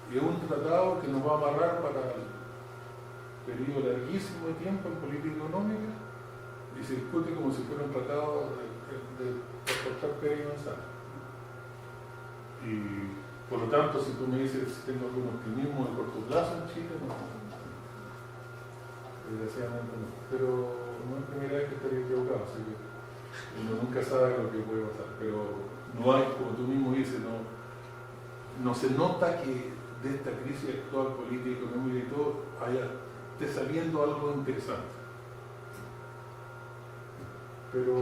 Y es un tratado que nos va a amarrar para el periodo larguísimo de tiempo en política económica y se discute como si fuera un tratado de transportar pera y manzana. Y por lo tanto, si tú me dices si tengo algún optimismo de corto plazo en Chile, no. Desgraciadamente no. Pero no es la primera vez que estaría equivocado, así que uno nunca sabe lo que puede pasar. Pero no hay, como tú mismo dices, no se nota que de esta crisis actual política, económica y todo, esté saliendo algo interesante. Pero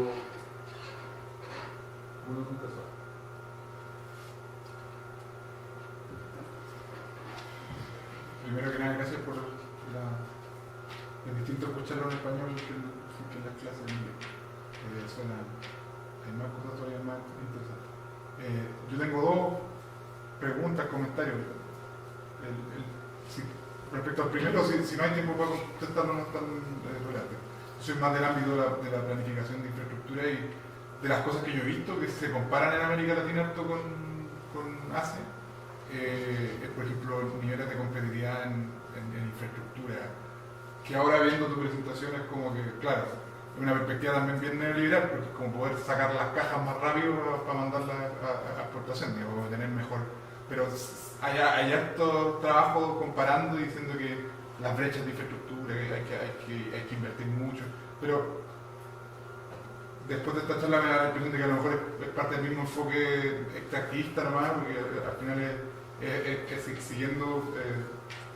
uno nunca sabe. Primero que nada, gracias por es distinto escucharlo en español que en las clases en inglés. Hay más cosas todavía más interesantes. Yo tengo 2 preguntas, comentarios. Respecto al primero, si no hay tiempo para contestarlo, no es tan relevante. Yo soy más del ámbito de la planificación de infraestructura y de las cosas que yo he visto que se comparan en América Latina harto con Asia. Por ejemplo, niveles de competitividad en infraestructura, que ahora viendo tu presentación es como que, claro, es una perspectiva también bien neoliberal, porque es como poder sacar las cajas más rápido para mandarlas a exportación, digamos, tener mejor. Pero hay harto trabajo comparando y diciendo que las brechas de infraestructura, que hay que invertir mucho, pero después de esta charla me da la impresión de que a lo mejor es parte del mismo enfoque extractivista nomás, porque al final es siguiendo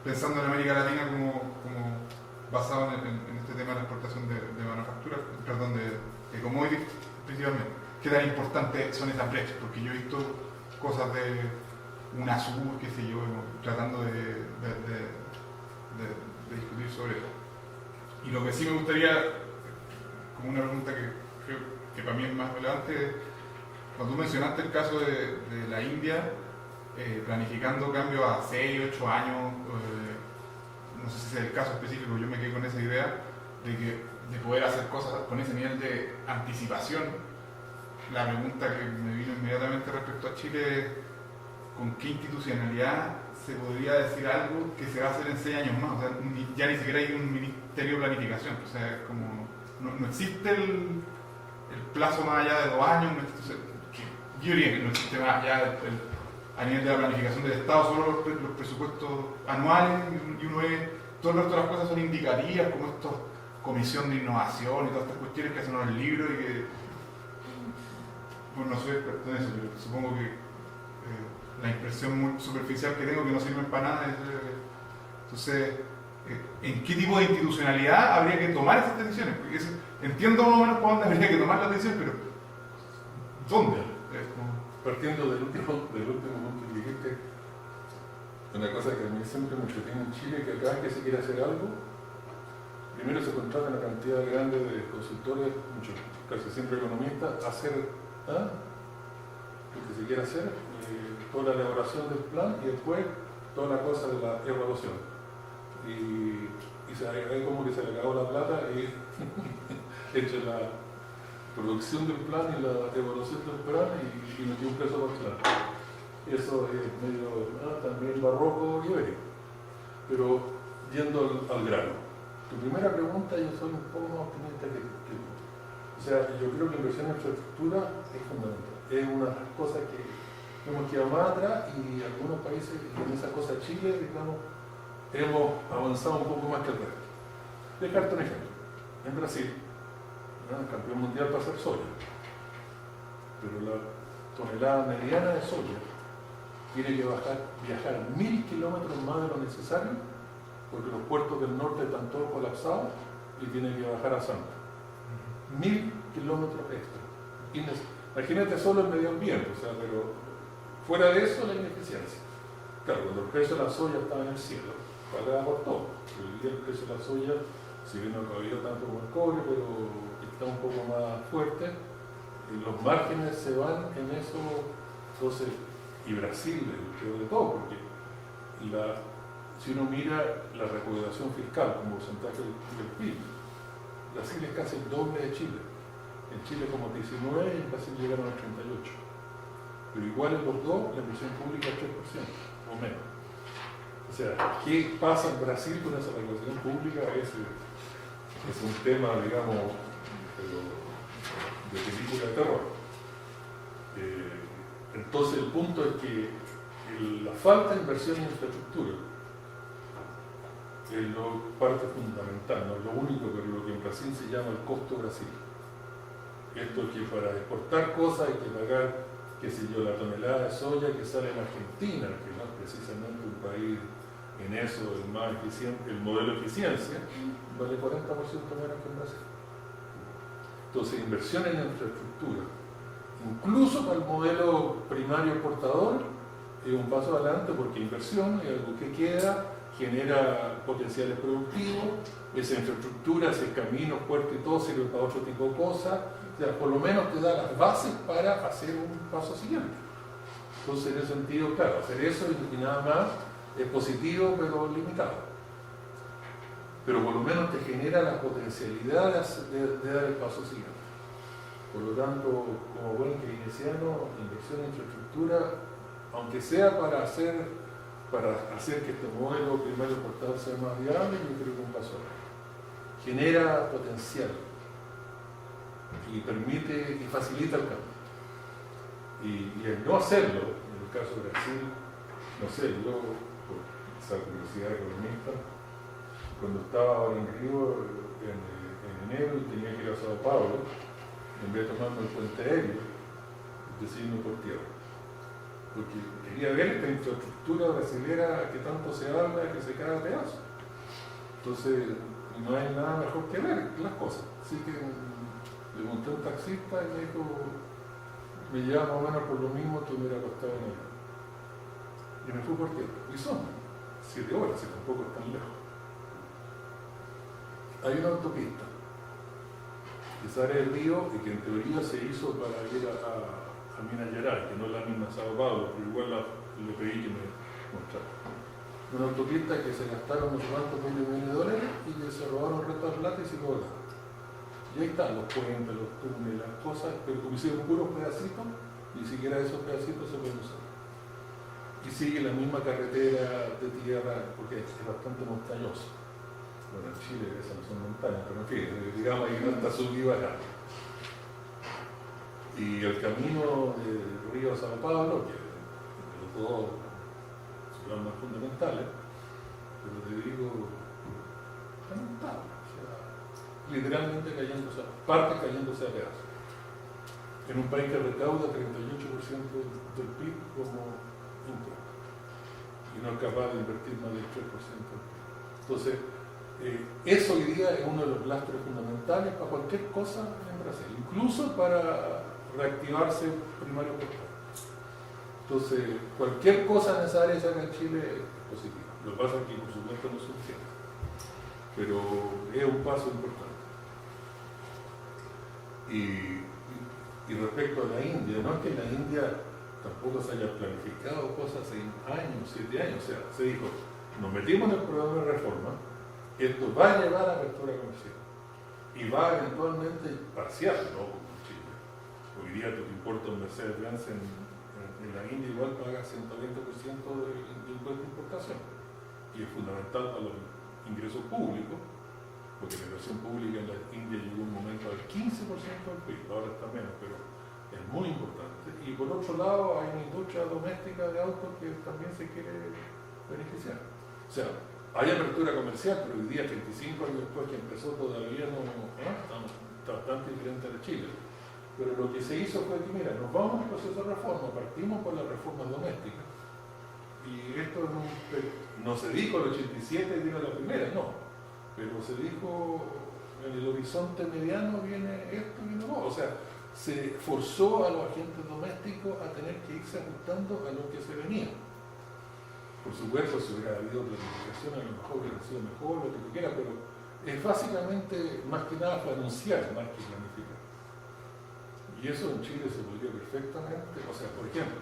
pensando en América Latina como basado en este tema de la exportación de manufacturas, perdón, de commodities principalmente. ¿Qué tan importantes son esas brechas? Porque yo he visto cosas de UNASUR, qué sé yo, tratando de discutir sobre eso. Y lo que sí me gustaría, como una pregunta que creo que para mí es más relevante, cuando tú mencionaste el caso de la India, planificando cambios a 6, 8 años, no sé si es el caso específico, yo me quedé con esa idea de poder hacer cosas con ese nivel de anticipación. La pregunta que me vino inmediatamente respecto a Chile es ¿con qué institucionalidad se podría decir algo que se va a hacer en 6 años más? O sea, ya ni siquiera hay un ministerio de planificación, o sea, es como no existe el plazo más allá de 2 años, yo diría que no existe más allá a nivel de la planificación del Estado, solo los presupuestos anuales, y uno ve, todo el resto de las cosas son indicativas, como estos comisión de innovación y todas estas cuestiones que hacen en el libro y que, bueno, no soy experto en eso, pero supongo que la impresión muy superficial que tengo que no sirven para nada es, entonces, ¿en qué tipo de institucionalidad habría que tomar esas decisiones? Porque entiendo más o menos por dónde habría que tomar las decisiones, pero ¿dónde? Partiendo del último punto que dijiste, una cosa que a mí siempre me entretiene en Chile, que cada vez que se quiere hacer algo, primero se contrata una cantidad grande de consultores, muchos, casi siempre economistas, a hacer lo que se quiere hacer, toda la elaboración del plan y después toda la cosa de la evaluación. Y ahí como que se le acabó la plata y entre la producción del plan y la evaluación del plan y metió un preso por plan. Eso es medio también barroco y ibérico. Pero yendo al grano. Tu primera pregunta, yo soy un poco más optimista que tú. O sea, yo creo que la inversión en infraestructura es fundamental. Es una cosa que hemos quedado más atrás y algunos países, en esa cosa Chile, digamos, hemos avanzado un poco más que el resto. Dejarte un ejemplo. En Brasil, el campeón mundial para hacer soya. Pero la tonelada mediana de soya tiene que viajar 1000 kilómetros más de lo necesario porque los puertos del norte están todos colapsados y tiene que bajar a Santa. 1000 kilómetros extra. Imagínate solo el medio ambiente, o sea, pero fuera de eso la ineficiencia. Claro, cuando el precio de la soya estaba en el cielo, pagaba por todo. Hoy día el precio de la soya, si bien no ha caído tanto como el cobre, pero está un poco más fuerte, y los márgenes se van en eso. Entonces, y Brasil es el peor de todo, porque si uno mira la recaudación fiscal como porcentaje del PIB, Brasil es casi el doble de Chile. En Chile como 19 y en Brasil llegaron a 38. Pero igual en los dos la inversión pública es 3% o menos. O sea, ¿qué pasa en Brasil con esa recaudación pública? Es un tema, digamos, de película de terror. Entonces el punto es que la falta de inversión en infraestructura es parte fundamental, no es lo único, pero lo que en Brasil se llama el costo Brasil. Esto es que para exportar cosas hay que pagar, qué sé yo, la tonelada de soya que sale en Argentina, que no es precisamente un país en eso el más eficiente, el modelo de eficiencia, vale 40% menos que en Brasil. Entonces, inversión en infraestructura, incluso para el modelo primario exportador, es un paso adelante porque inversión es algo que queda, genera potenciales productivos, esa infraestructura, ese camino, puerto y todo sirve para otro tipo de cosas, o sea, por lo menos te da las bases para hacer un paso siguiente. Entonces, en ese sentido, claro, hacer eso y nada más es positivo, pero limitado. Pero por lo menos te genera la potencialidad de dar el paso siguiente. Por lo tanto, como buen keynesiano, inversión en infraestructura, aunque sea para hacer que este modelo primario exportador sea más viable, yo creo que un paso genera potencial y permite y facilita el cambio. Y el no hacerlo, en el caso de Brasil, no sé, yo, por esa curiosidad economista, cuando estaba ahora en Río en enero y tenía que ir a Sao Paulo, en vez de tomarme el puente aéreo, decidí irme por tierra. Porque quería ver esta infraestructura brasilera que tanto se habla, que se cae a pedazos. Entonces, no hay nada mejor que ver las cosas. Así que le monté un taxista y me dijo, me lleva más o menos por lo mismo que hubiera costado en el. Y me fui por tierra. Y son 7 horas, y tampoco es tan lejos. Hay una autopista que sale del río y que en teoría se hizo para ir a Minas Gerais, que no es la misma Sao Paulo, pero igual le pedí que me mostrara. Una autopista que se gastaron unos cuantos millones de dólares y que se robaron el resto de plata y se lo volaron. Y ahí están los puentes, los túneles, las cosas, pero como hicieron puros pedacitos, ni siquiera esos pedacitos se pueden usar. Y sigue la misma carretera de tierra, porque es bastante montañosa. Bueno, en Chile esas no son montañas, pero en fin, digamos, hay tanta subida acá. Y el camino de Río a Sao Paulo, que los dos son más fundamentales, pero te digo, están montados, o sea, literalmente cayéndose, parte cayéndose a pedazos. En un país que recauda 38% del PIB como impuesto y no es capaz de invertir más del 3% del PIB. Entonces, eso hoy día es uno de los lastres fundamentales para cualquier cosa en Brasil, incluso para reactivarse primario exportador. Entonces, cualquier cosa en esa área que se haga en Chile es positiva. Lo que pasa es que, por supuesto, no es suficiente. pero es un paso importante. Y respecto a la India, no es que en la India tampoco se haya planificado cosas hace años, 7 años, o sea, se dijo, nos metimos en el programa de reforma, esto va a llevar a apertura comercial y va eventualmente parcial, ¿no? Como en Chile. Hoy día te importa un Mercedes-Benz en la India igual paga 120% de impuesto de importación y es fundamental para los ingresos públicos, porque la inversión pública en la India llegó un momento al 15% del PIB, ahora está menos, pero es muy importante. Y por otro lado hay una industria doméstica de autos que también se quiere beneficiar. O sea, hay apertura comercial, pero hoy día, 35 años después que empezó, todavía no está bastante diferente a Chile. Pero lo que se hizo fue que, mira, nos vamos al proceso de reforma, partimos por la reforma doméstica. Y esto no se dijo el 87 y vino la primera, no. Pero se dijo, en el horizonte mediano viene esto y no. O sea, se forzó a los agentes domésticos a tener que irse ajustando a lo que se venía. Por supuesto, si hubiera habido planificación, a lo mejor hubiera sido mejor, lo que tú quieras, pero es básicamente, más que nada, fue anunciar más que planificar. Y eso en Chile se podría perfectamente, o sea, por ejemplo,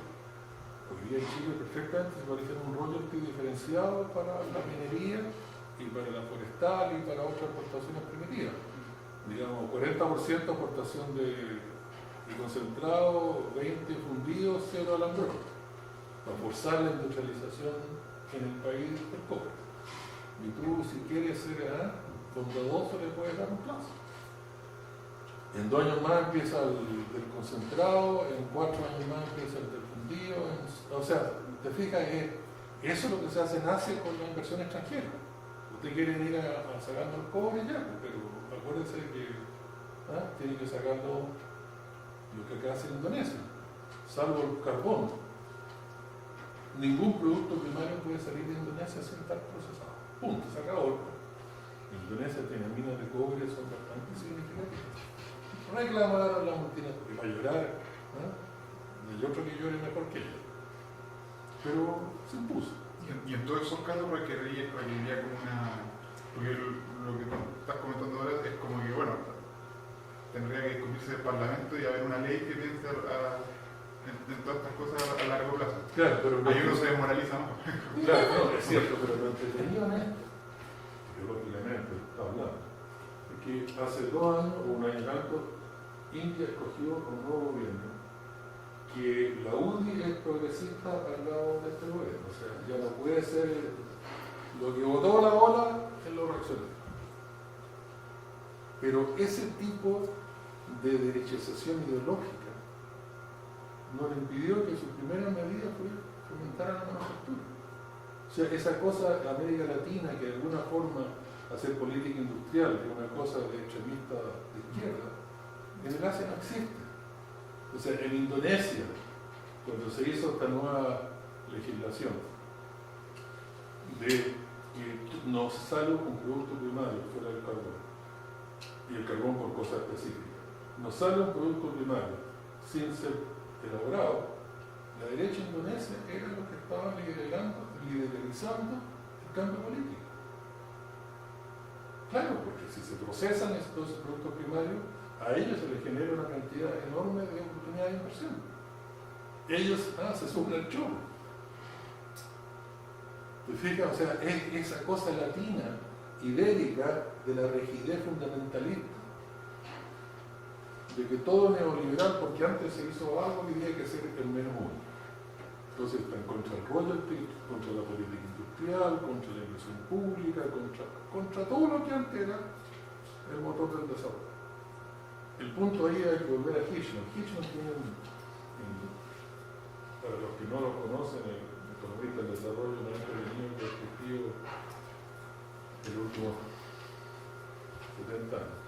hoy día en Chile perfectamente se puede hacer un royalty diferenciado para la minería y para la forestal y para otras exportaciones primitivas. Digamos, 40% exportación de concentrado, 20% fundido, 0 alambrón, para forzar la industrialización en el país del cobre. Y tú, si quieres ser bondadoso, le puedes dar un plazo. En 2 años más empieza el del concentrado, en 4 años más empieza el del fundido. O sea, te fijas, eso es lo que se hace en Asia con la inversión extranjera. Usted quiere ir a sacarlo el cobre ya, pero acuérdense que tiene que sacarlo lo que acá hace Indonesia, salvo el carbón. Ningún producto primario puede salir de Indonesia sin estar procesado. Punto, se acabó. Indonesia tiene minas de cobre, son bastante significativas. Reclamar a la multinacional, y va a llorar, hay otro que llore mejor que ella. Pero se impuso. Y en todos esos casos requeriría como una... Porque lo que estás comentando ahora es como que, bueno, tendría que discutirse el Parlamento y haber una ley que piense en todas estas cosas a largo plazo. Claro, pero ahí uno se desmoraliza, ¿no? Claro, no, es cierto, pero lo entretenido en esto, yo lógicamente está hablando, es que hace 2 años o 1 año y tanto, India escogió un nuevo gobierno, que la UDI es progresista al lado de este gobierno, o sea, ya no puede ser lo que votó la ola en los reaccionarios. Pero ese tipo de derechización ideológica no le impidió que su primera medida fuera fomentar la manufactura. O sea, esa cosa de América Latina, que de alguna forma hacer política industrial, que es una cosa de extremista de izquierda, en el Asia no existe. O sea, en Indonesia, cuando se hizo esta nueva legislación de que no sale un producto primario fuera del carbón, y el carbón por cosas específicas, no sale un producto primario sin ser elaborado, la derecha indonesia era lo que estaba liderizando el cambio político. Claro, porque si se procesan estos productos primarios, a ellos se les genera una cantidad enorme de oportunidades de inversión. Ellos se suben al chorro. ¿Te fijas? O sea, es esa cosa latina, ibérica, de la rigidez fundamentalista. De que todo neoliberal, porque antes se hizo algo que tenía que ser el menos uno. Entonces están contra el royalty, contra la política industrial, contra la inversión pública, contra todo lo que antes era el motor del desarrollo. El punto ahí hay que volver a Hirschman. Hirschman tiene para los que no lo conocen, el economista del desarrollo, no ha intervenido en perspectiva el último 70 años.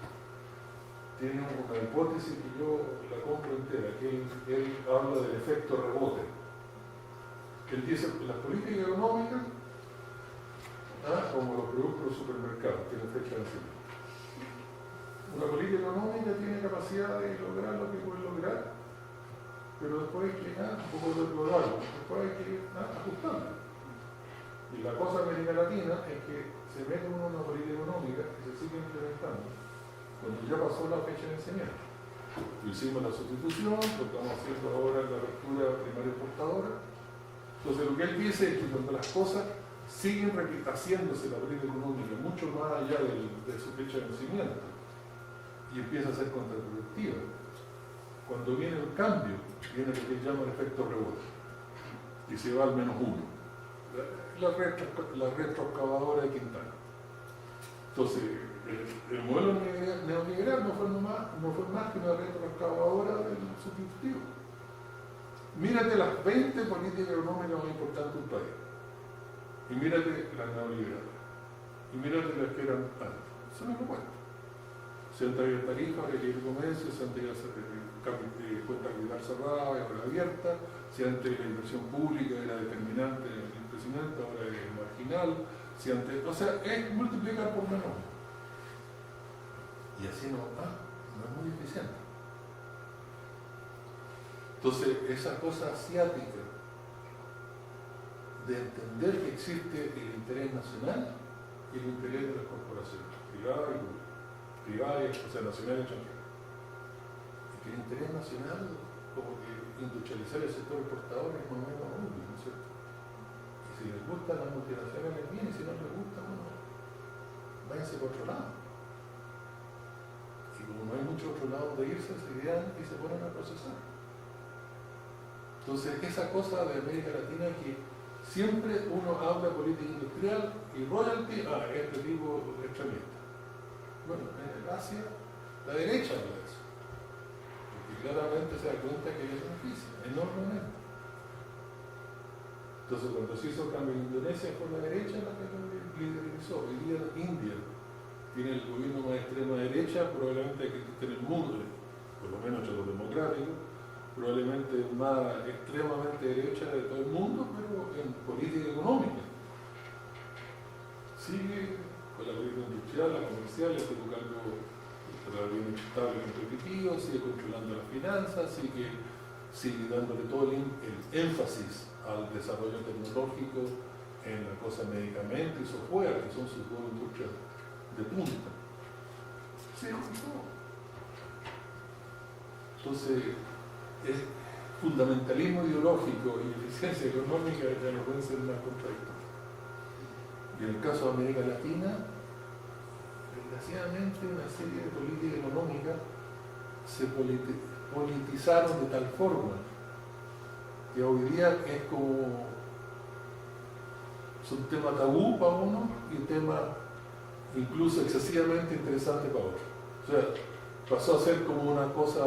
Tiene una hipótesis que yo la compro entera, que él habla del efecto rebote. Él dice que las políticas económicas, como los productos de los supermercados, tienen fecha de vencimiento. Una política económica tiene capacidad de lograr lo que puede lograr, pero después hay que un poco de lograrlo, después hay que ajustarlo. Y la cosa de América Latina es que se mete uno en una política económica y se sigue implementando cuando ya pasó la fecha de vencimiento. Hicimos la sustitución, lo estamos haciendo ahora en la apertura primaria exportadora. Entonces lo que él dice es que cuando las cosas siguen haciéndose la política económica mucho más allá de su fecha de vencimiento y empieza a ser contraproductiva, cuando viene el cambio, viene lo que llama el efecto rebote y se va al menos uno. La retroexcavadora de Quintana. Entonces, el modelo neoliberal no fue más que una retroexcavadora del sustitutivo. Mírate las 20 políticas económicas más importantes del país. Y mírate las neoliberales. Y mírate las que eran antes. Eso no lo cuento. Si antes había tarifa, había libre comercio, si antes había cuenta capital cerrada y ahora abierta, si antes la inversión pública era determinante en el crecimiento, ahora es marginal, si antes, o sea, es multiplicar por menos. Y así no es muy eficiente. Entonces, esa cosa asiática de entender que existe el interés nacional y el interés de las corporaciones, privadas y públicas, o sea, nacional y extranjera. Y que el interés nacional, como que industrializar el sector exportador es más o menos obvio, ¿no es cierto? Y si les gustan las multinacionales, bien, y si no les gusta, bueno, váyanse por otro lado. Y como no hay mucho otro lado donde irse, se idean y se ponen a procesar. Entonces, esa cosa de América Latina que siempre uno habla de política industrial y royalty, este tipo extremista. Bueno, en Asia, la derecha habla de eso. Porque claramente se da cuenta que les beneficia enormemente. Entonces, cuando se hizo el cambio en Indonesia, fue la derecha la que lo liderizó. Hoy día India tiene el gobierno más extrema derecha, probablemente que existe en el mundo, por lo menos entre los democráticos, probablemente más extremadamente derecha de todo el mundo, pero en política económica. Sigue con la política industrial, la comercial, el educando bien estable y competitivo, sigue controlando las finanzas, sigue dándole todo el énfasis al desarrollo tecnológico en la cosa de medicamentos y software, que son sus dos industrias de punta. Sí, no. Entonces, es fundamentalismo ideológico y eficiencia económica ya no pueden ser más contradictorios. Y en el caso de América Latina, desgraciadamente una serie de políticas económicas se politizaron de tal forma que hoy día es como es un tema tabú para uno y un tema incluso excesivamente interesante para otro. O sea, pasó a ser como una cosa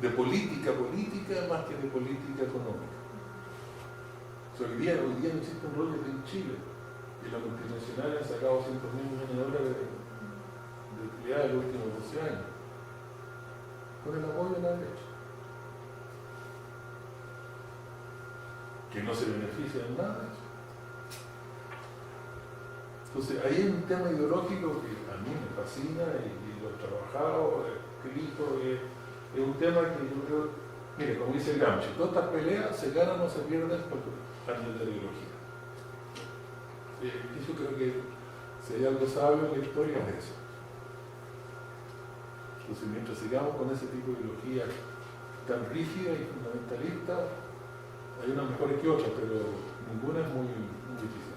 de política más que de política económica. O sea, hoy día no existe un rollo en Chile y las multinacionales han sacado $100.000 millones de utilidad en los últimos 12 años con el apoyo de la derecha, que no se beneficia en nada de eso. Entonces ahí hay un tema ideológico que a mí me fascina y lo he trabajado, he escrito, es un tema que yo creo, mire, como dice Gramsci, todas estas peleas se ganan o se pierden por años de ideología. Yo creo que si hay algo sabio en la historia es eso. Entonces, mientras sigamos con ese tipo de ideología tan rígida y fundamentalista, hay unas mejores que otras, pero ninguna es muy difícil.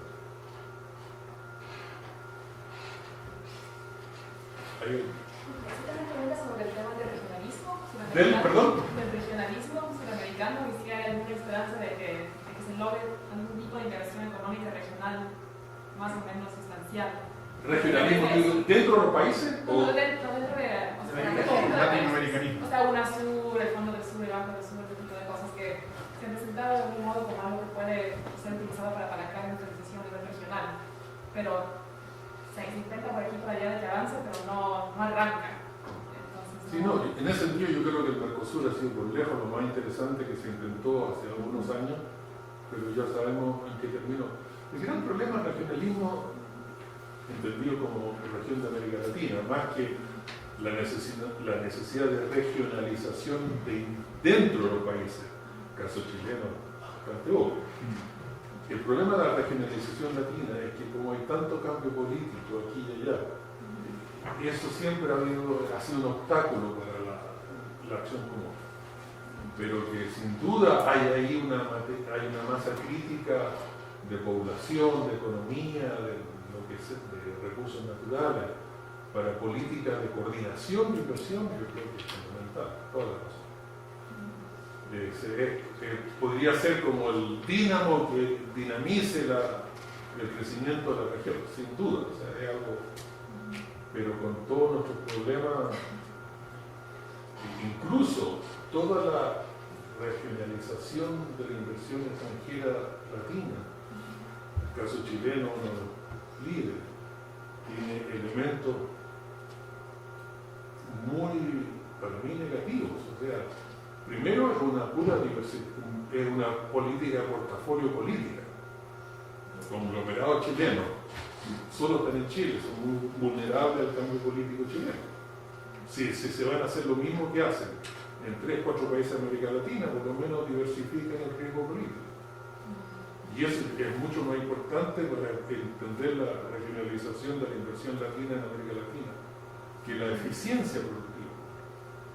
Hay una pregunta sobre el tema del regionalismo. ¿Perdón? Del regionalismo sudamericano, y si hay alguna esperanza de que se logre algún tipo de integración económica regional más o menos sustancial. ¿Regionalismo dentro de los países? No, dentro de latinoamericanismo. O sea, UNASUR, el Fondo del Sur, el Banco del Sur, ese tipo de cosas que se han presentado de algún modo como algo que puede ser utilizado para apalancar una transición a nivel regional. Pero se intenta por aquí por allá de que avance, pero no arranca. Entonces, Sí, no, en ese sentido yo creo que el Mercosur ha sido por lejos lo más interesante que se intentó hace algunos años, pero ya sabemos en qué terminó. El gran problema del regionalismo, entendido como región de América Latina, más que la necesidad de regionalización dentro de los países, caso chileno, bastante obvio. El problema de la regionalización latina es que como hay tanto cambio político aquí y allá, eso siempre ha sido un obstáculo para la acción común. Pero que sin duda hay ahí una masa crítica de población, de economía, de recursos naturales, para políticas de coordinación y inversión, yo creo que es fundamental, toda la razón. Podría ser como el dínamo que dinamice el crecimiento de la región, sin duda, o sea, es algo, pero con todos nuestros problemas, incluso toda la regionalización de la inversión extranjera latina, el caso chileno, uno de los líderes, tiene elementos muy, para mí, negativos, o sea, primero es una pura diversidad, es una política, portafolio política. Los conglomerados chilenos solo están en Chile, son muy vulnerables al cambio político chileno. Si se van a hacer lo mismo que hacen en 3 o 4 países de América Latina, por lo menos diversifican el riesgo político. Y eso es mucho más importante para entender la regionalización de la inversión latina en América Latina que la eficiencia productiva.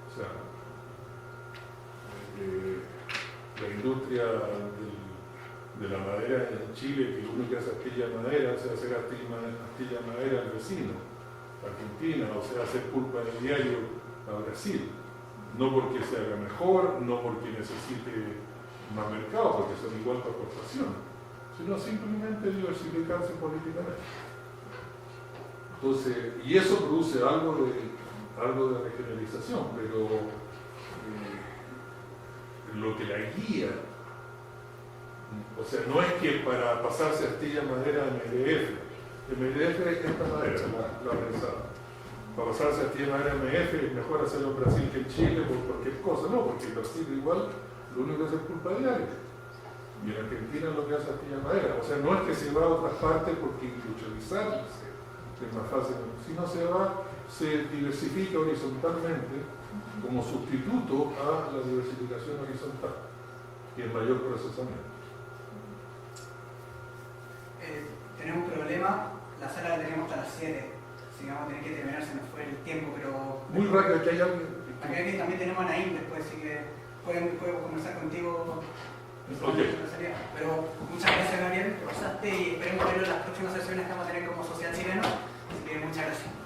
O sea, la industria de la madera en Chile, que lo único que hace astilla de madera, se hace astilla de madera al vecino, Argentina, o sea, hacer pulpa de diario a Brasil. No porque se haga mejor, no porque necesite más mercado, porque son igual para exportación, sino simplemente diversificarse políticamente. Entonces, y eso produce algo de regionalización, pero lo que la guía, o sea, no es que para pasarse astilla madera MDF es esta madera, la prensada. Para pasarse astilla madera MF es mejor hacerlo en Brasil que en Chile por cualquier cosa, no, porque en Brasil igual lo único que hace es pulpa de aire. Y en Argentina lo que hace astilla madera. O sea, no es que se va a otras partes porque industrializarse es más fácil, sino se diversifica horizontalmente como sustituto a la diversificación horizontal y el mayor procesamiento. Tenemos un problema, la sala la tenemos hasta las 7, así que vamos a tener que terminar, se nos fue el tiempo, pero... Muy rápido, aquí hay alguien... Aquí también tenemos a Naim después, así que puedo conversar contigo. Okay. Pero muchas gracias, Gabriel, que pasaste, y esperemos verlo en las próximas sesiones que vamos a tener como Social Chileno, así que muchas gracias.